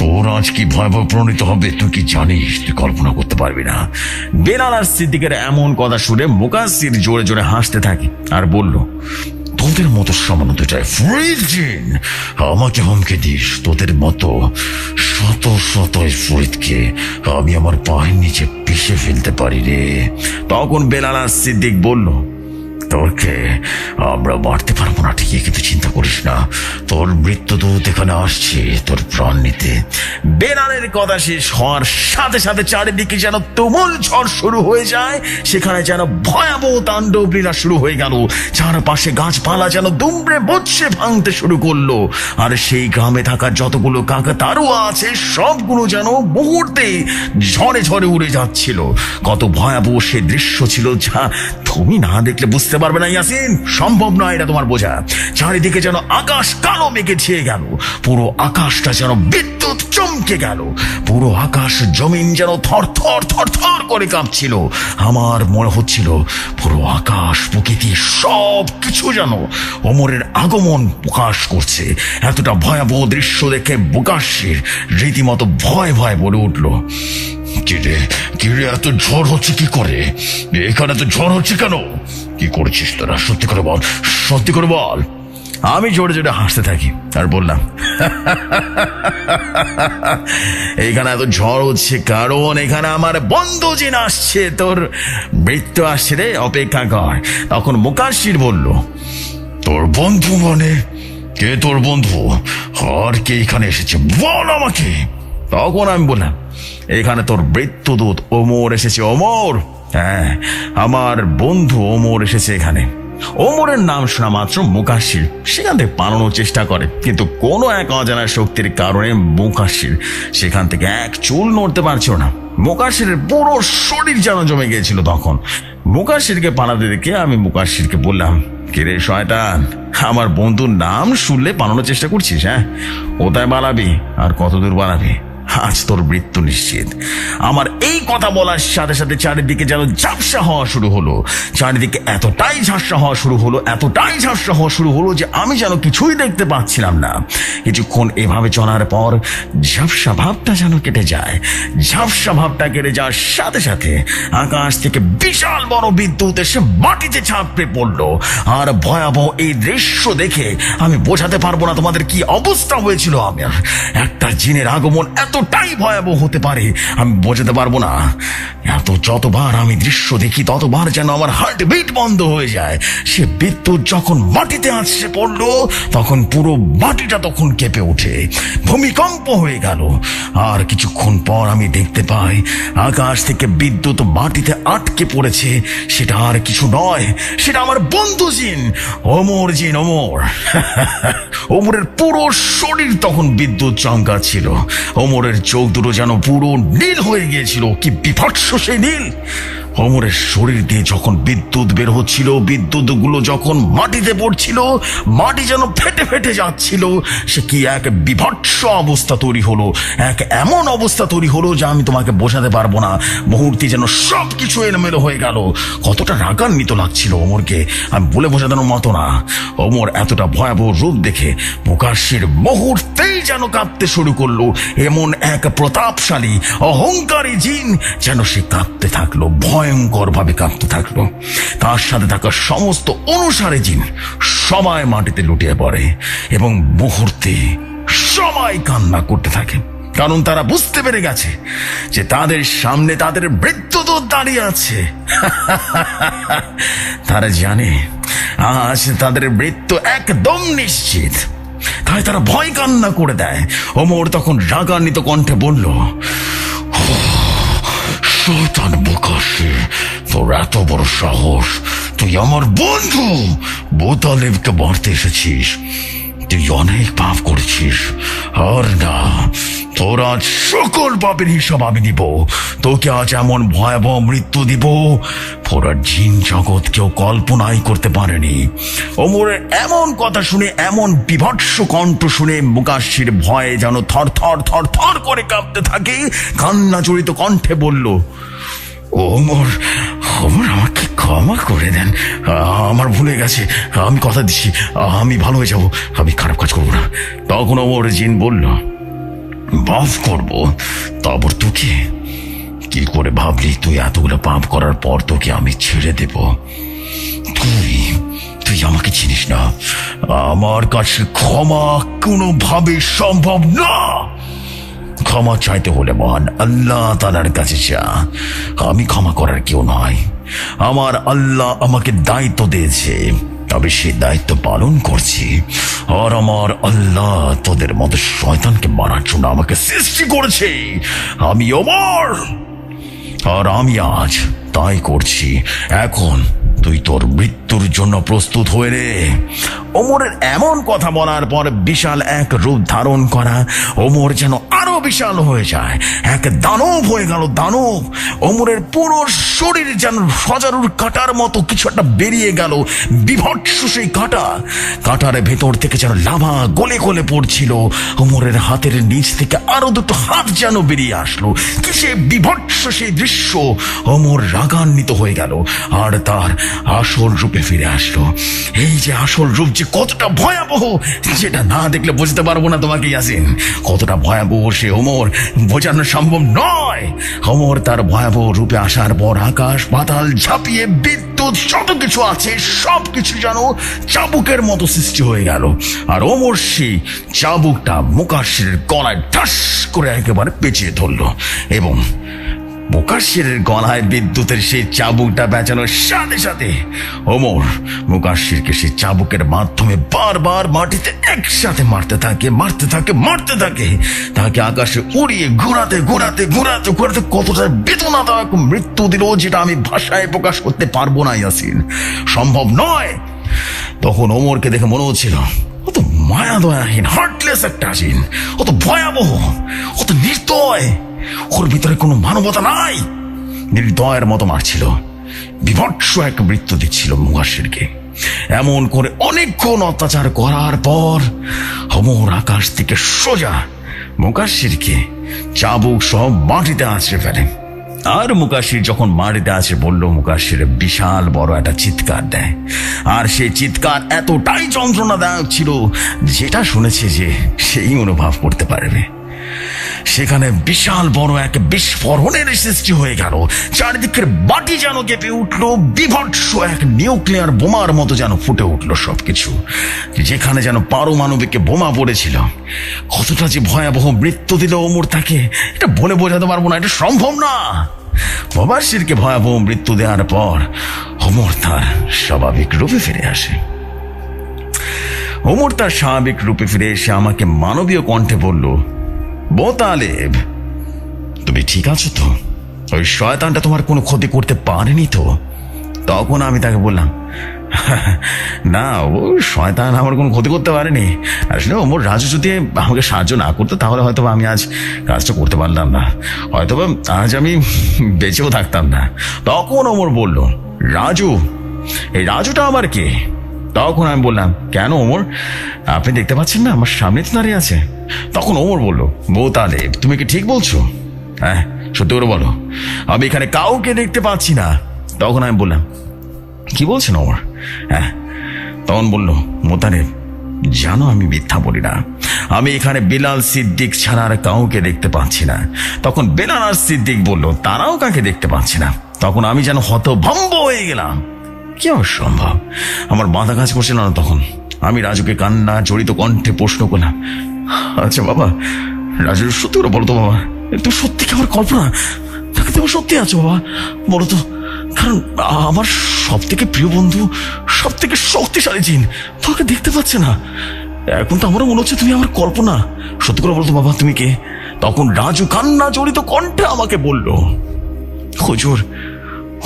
তোর আজ কি ভয়াবহ প্রণীত হবে তুই কি জানিস? তুই কল্পনা করতে পারবি না। বেলাল আর সিদ্দিকের এমন কথা শুনে মুকাসসির জোরে জোরে হাসতে থাকে আর বলল, তোদের মতো সামান্য দুটাই ফ্রিজ জিন আমাকে হুমকি দিস? তোদের মতো শত শত ফ্রিজকে আমি আমার পায়ের নিচে পিষে ফেলতে পারি রে। তখন বেলাল আর সিদ্দিক বলল, তোরকে আমরা মারতে পারবো না ঠিকই, কিন্তু চিন্তা করিস না, তোর মৃত্যুদূত এখানে আসছে তোর প্রাণ নিতে। বেলালের কথা শেষ হওয়ার সাথে সাথে চারিদিকে যেন তুমুল ঝড় শুরু হয়ে যায়। সেখানে যেন ভয়াবহ তাণ্ডব লীলা শুরু হয়ে গেল। চারপাশে গাছপালা যেন দুমড়ে মুচড়ে ভাঙতে শুরু করলো। আর সেই গ্রামে থাকা যতগুলো কাকতাড়ুয়া আছে সবগুলো যেন মুহূর্তে ঝড়ে ঝড়ে উড়ে যাচ্ছিল। কত ভয়াবহ সে দৃশ্য ছিল যা তুমি না দেখলে বুঝতে পারবে না ইয়াসিন, সম্ভব নয় এটা তোমার বোঝা। চারিদিকে যেন আকাশ কালো মেঘে ছেয়ে গেল, পুরো আকাশটা যেন বিদ্যুৎ চমকে গেল, পুরো আকাশ জমিন যেন থর থর থর থর করে কাঁপছিল। আমার মনে হচ্ছিল পুরো আকাশ প্রকৃতি সব কিছু যেন ওমরের আগমন প্রকাশ করছে। এতটা ভয়াবহ দৃশ্য দেখে মুকাসসির রীতিমতো ভয় ভয় বলে উঠল, কিরে কিরে, এত ঝড় হচ্ছে কি করে? এখানে তো ঝড় হচ্ছে কেন? কি করেছিস তোরা? সত্যি করে বল, সত্যি করে বল। আমি জোরে জোরে হাসতে থাকি আর বললাম, এইখানে এত ঝড় হচ্ছে কারণ এখানে আমার বন্ধু জিন আসছে, তোর মৃত্যু আসছে রে, অপেক্ষা কর। তখন মুকাসসির বলল, তোর বন্ধু মানে? কে তোর বন্ধু? আর কে এখানে এসেছে বল আমাকে। তখন আমি বললাম, এখানে তোর মৃত্যুদূত ওমর এসেছে। ওমর, হ্যাঁ, আমার বন্ধু ওমর এসেছে এখানে। ওমরের নাম শোনা মাত্র মুকাসসির সেখান থেকে পালানোর চেষ্টা করে, কিন্তু কোনো এক অজানা শক্তির কারণে মুকাসসির সেখান থেকে এক চুল নড়তে পারছিল না। মুকাসসিরের পুরো শরীর যেন জমে গিয়েছিল। তখন মুকাসসিরকে পালাতে দেখে আমি মুকাসসিরকে বললাম, কিরে শয়তান, আমার বন্ধুর নাম শুনলে পালানোর চেষ্টা করছিস? হ্যাঁ, কোথায় পালাবি আর কতদূর পালাবি? আজ তোর মৃত্যু নিশ্চিত। আমার এই কথা বলার সাথে সাথে চারিদিকে যেন ঝাপসা হওয়া শুরু হলো। চারিদিকে এতটাই ঝাপসা হওয়া শুরু হলো, এতটাই ঝাপসা হওয়া শুরু হলো যে আমি যেন কিছুই দেখতে পাচ্ছিলাম না। কিছুক্ষণ এভাবে চলার পর ঝাপসা ভাবটা যেন কেটে যায়। ঝাপসা ভাবটা কেটে যাওয়ার সাথে সাথে আকাশ থেকে বিশাল বড় বিদ্যুৎ এসে মাটিতে ঝাঁপড়ে পড়লো। আর ভয়াবহ এই দৃশ্য দেখে আমি বোঝাতে পারবো না তোমাদের কি অবস্থা হয়েছিল। আমার একটা জিনের আগমন এতটাই ভয়াবহ হতে পারে আমি বোঝাতে পারবো না। যতবার আমি দৃশ্য দেখি ততবার যেন আমার হার্টবিট বন্ধ হয়ে যায়। সে বিদ্যুৎ যখন মাটিতে আছড়ে পড়লো তখন পুরো মাটিটা তখন কেঁপে ওঠে, ভূমিকম্প হয়ে গেল। আর কিছুক্ষণ পর আমি দেখতে পাই আকাশ থেকে বিদ্যুৎ মাটিতে আটকে পড়েছে। সেটা আর কিছু নয়, সেটা আমার বন্ধু জিন ওমর। জিন ওমর ওমরের পুরো শরীর তখন বিদ্যুৎ চমকাচ্ছিল। ওমরের চোখ দুটো যেন পুরো নীল হয়ে গিয়েছিল। কি বিভৎস সেই নীল! ওমরের শরীর দিয়ে যখন বিদ্যুৎ বের হচ্ছিল, বিদ্যুৎ গুলো যখন মাটিতে পড়ছিল, মাটি যেন ফেটে ফেটে যাচ্ছিল, সে কি এক বিভৎস অবস্থা তৈরি হলো, এক এমন অবস্থা তৈরি হলো যে আমি তোমাকে বোঝাতে পারবো না। মুহূর্তে যেন সবকিছু এলোমেলো হয়ে গেল। কতটা রাগান্বিত লাগছিল ওমরকে আমি বলে বোঝানোর মতো না। ওমর এতটা ভয়াবহ রূপ দেখে মুকাশশির মুহূর্তেই যেন কাঁপতে শুরু করলো। এমন এক প্রতাপশালী অহংকারী জিন যেন সে কাঁপতে থাকলো, ভয়ঙ্কর ভাবে কাঁপতে থাকলো। তার সাথে থাকা সমস্ত অনুসারী জিন সবাই মাটিতে লুটিয়ে পড়ে এবং মুহূর্তে সবাই কান্না করতে থাকে, কারণ তারা বুঝতে পেরে গেছে যে তাদের সামনে তাদের মৃত্যুদূত দাঁড়িয়ে আছে। তারা জানে আজ তাদের মৃত্যু একদম নিশ্চিত, তাই তারা ভয় কান্না করে দেয়। ওমর তখন রাগান্বিত কণ্ঠে বলল, শয়তান মুকাশশি, তোর এত বড় সাহস! তুই আমার বন্ধু বোতালেবকে মারতে এসেছিস। তুই অনেক পাপ করেছিস, আর না, তোর আজ সকল পাপের হিসাব আমি দিব। তোকে আজ এমন ভয়াবহ মৃত্যু দিব পুরো জিন জগৎ কেউ কল্পনাই করতে পারেনি। ওমরের এমন কথা শুনে, এমন বিভৎস কণ্ঠ শুনে মুকাশশির ভয়ে যেন থর থর থর থর করে কাঁপতে থাকে। কান্না জড়িত কণ্ঠে বলল, ওমর, ওমর, আমাকে ক্ষমা করে দেন, আমার ভুলে গেছে। আমি কথা দিচ্ছি আমি ভালো হয়ে যাব, আমি খারাপ কাজ করবো না। তখন ওমর জিন বলল, মাফ করবো? তারপর তোকে কি করে ভাবলি তুই এতগুলো পাপ করার পর তোকে আমি ছেড়ে দেব? তুই আমাকে চিনিস না। আমার কাছে ক্ষমা কোনোভাবে সম্ভব না। ক্ষমা চাইতে হলে মহান আল্লাহ তাআলার কাছে যা। আমি ক্ষমা করার কেউ নয়। আমার আল্লাহ আমাকে দায়িত্ব দিয়েছে, তবে সেই দায়িত্ব পালন করছি। আর আমার আল্লাহ তোদের মতো শয়তানকে মারার জন্য আমাকে সৃষ্টি করেছে। আমি ওমর, আর আমি আজ তাই করছি। এখন তুই তোর মৃত্যুর জন্য প্রস্তুত হয়ে রে। ওমরের এমন কথা বলার পর বিশাল এক রূপ ধারণ করা ওমর যেন আরো বিশাল হয়ে যায়, এক দানব হয়ে গেল, দানব। ওমরের পুরো শরীর যেন সজারুর কাঁটার মতো কিছু একটা বেরিয়ে গেল, বিভৎস সেই কাঁটার ভেতর থেকে যেন লাভা গলে গলে পড়ছিল। ওমরের হাতের নিচ থেকে আরো দুটো হাত যেন বেরিয়ে আসলো। কি সে বিভৎস সেই দৃশ্য! ওমর রাগান্বিত হয়ে গেল আর তার আসল রূপে ফিরে আসলো। এই যে আসল রূপ যে কতটা ভয়াবহ, যেটা না দেখলে বুঝতে পারবো না তোমাকে ইয়াসিন। কতটা ভয়াবহ সে ওমর বোঝানো সম্ভব নয়। ওমর তার ভয়াবহ রূপে আসার পর আকাশ পাতাল ঝাঁপিয়ে বিদ্যুৎ যত কিছু আছে সবকিছু যেন চাবুকের মতো সৃষ্টি হয়ে গেল। আর ওমর সেই চাবুকটা মুকাশশির গলায় ঠাস করে একেবারে পেঁচিয়ে ধরলো এবং মুকাশশির গলায় বিদ্যুতের সেই চাবুকটা বেচানোর সাথে সাথে ওমর মুকাশশিরকে সেই চাবুকের মাধ্যমে বারবার মাটিতে একসাথে মারতে থাকে। তাকে আকাশে উড়িয়ে ঘোরাতে কতটা বেদনাদায়ক মৃত্যু দিল, যেটা আমি ভাষায় প্রকাশ করতে পারবো না ইয়াসিন, সম্ভব নয়। তখন ওমরকে দেখে মনে হচ্ছিল অত মায়া দয়াহীন, হার্টলেস একটা জিন, অত ভয়াবহ, অত নির্দয়, ওর ভিতরে কোনো মানবতা নাই। নির্দয়ের মতো মারছিল, বিভৎস এক মৃত্যু দিচ্ছিল মুকাশশিরকে। এমন করে অনেকক্ষণ অত্যাচার করার পর ওমর আকাশ থেকে সোজা মুকাশশিরকে চাবুক সহ মাটিতে আছড়ে ফেলে। আর মুকাশশির যখন মাটিতে আছে বলল, মুকাশশির বিশাল বড় একটা চিৎকার দেয়। আর সেই চিৎকার এতটাই যন্ত্রণাদায়ক ছিল, যেটা শুনেছে যে সেই অনুভব করতে পারবে। সেখানে বিশাল বড় এক বিস্ফোরণের সৃষ্টি হয়ে গেল। চারিদিকের বাটি যেন কেঁপে উঠলো, বিভৎস এক নিউক্লিয়ার বোমার মতো যেন ফুটে উঠলো সবকিছু, যেখানে যেন পারমাণবিক বোমা পড়েছিল। কতটা যে ভয়াবহ মৃত্যু দিল ওমর তাকে, এটা বলে বোঝাতে পারবো না, এটা সম্ভব না। মুকাশশিরকে ভয়াবহ মৃত্যু দেওয়ার পর ওমর তার স্বাভাবিক রূপে ফিরে আসে। ওমর তার স্বাভাবিক রূপে ফিরে এসে আমাকে মানবীয় কণ্ঠে বলল, বোতালেব, তুমি ঠিক আছো তো? ওই শয়তানটা তোমার কোনো ক্ষতি করতে পারেনি তো? তখন আমি তাকে বললাম, না, ও শয়তান আমার কোনো ক্ষতি করতে পারেনি। আসলে ওমর রাজু যদি আমাকে সাহায্য না করতো তাহলে হয়তো আমি আজ কাজটা করতে পারলাম না, হয়তো আজ আমি বেঁচেও থাকতাম না। তখন ওমর বলল, রাজু, এই রাজুটা আবার কে? তখন আমি বললাম, কেন ওমর, আপনি দেখতে পাচ্ছেন না আমার সামনে তো দাঁড়িয়ে আছে। তখন ওমর বলল, মোতালেব, তুমি কি ঠিক বলছো? হ্যাঁ, সত্যি করে বলো, আমি এখানে কাউকে দেখতে পাচ্ছি না। তখন আমি বললাম, কি বলছেন ওমর? হ্যাঁ। তখন বলল, মোতালেব, জানো আমি মিথ্যা বলি না, আমি এখানে বিলাল সিদ্দিক ছাড়া আর কাউকে দেখতে পাচ্ছি না। তখন বেলাল আর সিদ্দিক বলল, তারাও কাকে দেখতে পাচ্ছি না। তখন আমি যেন হতভম্ব হয়ে গেলাম। কি অসম্ভব, আমার মাথা কাজ করছিল না। তখন আমি রাজুকে কান্না জড়িত কণ্ঠে প্রশ্ন করলাম, আচ্ছা বাবা, রাজু সত্যি করে বলো তো বাবা, তুমি সত্যি কি আমার কল্পনা, তাকে তুমি সত্যি আছো বাবা, বলো তো। কারণ আমার সব থেকে প্রিয় বন্ধু, সব থেকে শক্তিশালী জিন তোমাকে দেখতে পাচ্ছে না। এখন তো আমারও মনে হচ্ছে তুমি আমার কল্পনা। সত্যি করে বলতো বাবা, তুমি কে? তখন রাজু কান্না জড়িত কণ্ঠে আমাকে বলল, হুজুর,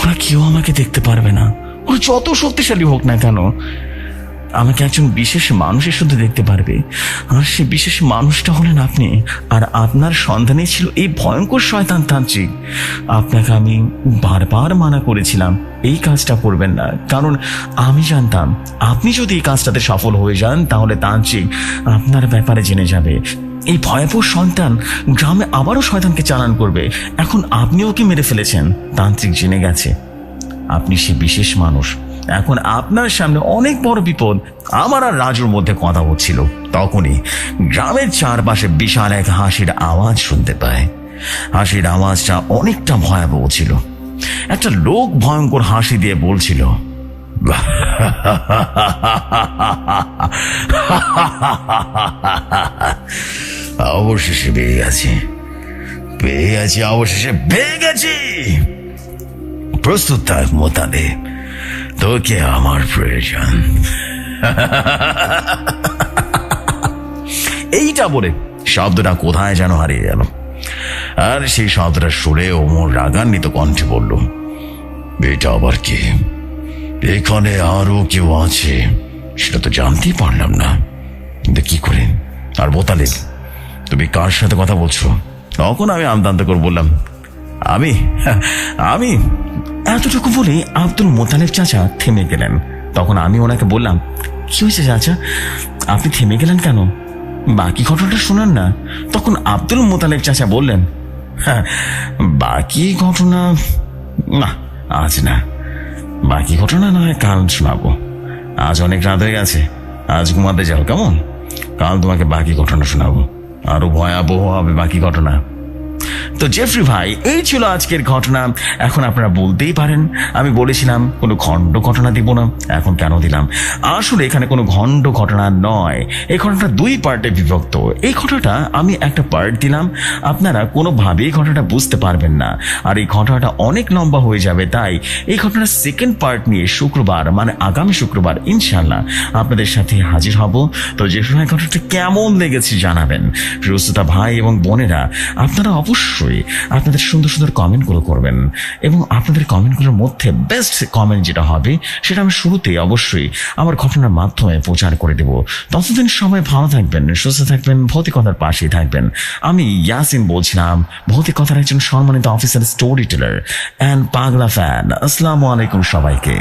ওরা কেউ আমাকে দেখতে পারবে না, ওরা যত শক্তিশালী হোক না কেন, আমাকে একজন বিশেষ মানুষের শুধু দেখতে পারবে, আর সে বিশেষ মানুষটা হলেন আপনি। আর আপনার সন্ধানে ছিল এই ভয়ঙ্কর শয়তান তান্ত্রিক। আপনাকে আমি বারবার মানা করেছিলাম এই কাজটা করবেন না, কারণ আমি জানতাম আপনি যদি এই কাজটাতে সফল হয়ে যান তাহলে তান্ত্রিক আপনার ব্যাপারে জেনে যাবে। এই ভয়াবহ সন্তান গ্রামে আবারও শয়তানকে চালান করবে। এখন আপনি ওকে মেরে ফেলেছেন, তান্ত্রিক জেনে গেছে আপনি সে বিশেষ মানুষ। এখন আপনার সামনে অনেক বড় বিপদ। আমার আর রাজুর মধ্যে কথা হচ্ছিল, তখনই গ্রামের চারপাশে বিশাল এক হাসির আওয়াজ শুনতে পায়। হাসির আওয়াজটা অনেকটা ভয়াবহ ছিল। একটা লোক ভয়ঙ্কর হাসি দিয়ে বলছিল, অবশেষে পেয়ে গেছি, অবশেষে পেয়ে গেছি। প্রস্তুত থাক মোতালেব, তোকে আমার প্রয়োজন। এইটা বলে শব্দটা কোথায় যেন হারিয়ে গেল, আর সেই শব্দটা শুনে ওমর রাগান্বিত কণ্ঠে বলল, এটা আবার কি? এখানে আরো কেউ আছে সেটা তো জানতেই পারলাম না, কিন্তু কি করে? আর মোতালেব, তুমি কার সাথে কথা বলছো? তখন আমি আমদান্ত করে বললাম, আমি এতটুকু বলে আব্দুল মোতালেব চাচা থেমে গেলেন। তখন আমি ওনাকে বললাম, কি হয়েছে চাচা, আপনি থেমে গেলেন কেন? বাকি ঘটনাটা শোনান না। তখন আব্দুল মোতালেব চাচা বললেন, হ্যাঁ, বাকি ঘটনা না, আজ না, বাকি ঘটনা না হয় কাল শোনাবো। আজ অনেক রাত হয়ে গেছে, আজ ঘুমাতে যাও কেমন? কাল তোমাকে বাকি ঘটনা শোনাবো, আরো ভয়াবহ হবে বাকি ঘটনা। তো জেফরি ভাই, এই ছিল আজকের ঘটনা। এখন আপনারা বলতেই পারেন আমি বলেছিলাম কোনো খণ্ড ঘটনা দিব না, এখন কেন দিলাম? আসলে এখানে কোনো খণ্ড ঘটনা নয়, এই ঘটনাটা দুই পার্টে বিভক্ত। এই ঘটনাটা আমি একটা পার্ট দিলাম, আপনারা কোনোভাবেই ঘটনাটা বুঝতে পারবেন না, আর এই ঘটনাটা অনেক লম্বা হয়ে যাবে। তাই এই ঘটনার সেকেন্ড পার্ট নিয়ে শুক্রবার, মানে আগামী শুক্রবার ইনশাল্লাহ আপনাদের সাথে হাজির হব। তো জেফরি ভাই, ঘটনাটা কেমন লেগেছে জানাবেন। প্রিয়শ্রোতা ভাই এবং বোনেরা, আপনারা অবশ্যই আপনাদের সুন্দর সুন্দর কমেন্টগুলো করবেন, এবং আপনাদের কমেন্টগুলোর মধ্যে বেস্ট কমেন্ট যেটা হবে সেটা আমি শুরুতেই অবশ্যই আমার ঘটনার মাধ্যমে প্রচার করে দেব। ততদিন সবাই ভালো থাকবেন, সুস্থ থাকবেন, ভৌতিকতার পাশেই থাকবেন। আমি ইয়াসিন বলছিলাম, ভৌতিকতার একজন সম্মানিত অফিসার, স্টোরি টেলার অ্যান্ড পাগলা ফ্যান। আসসালামু আলাইকুম সবাইকে।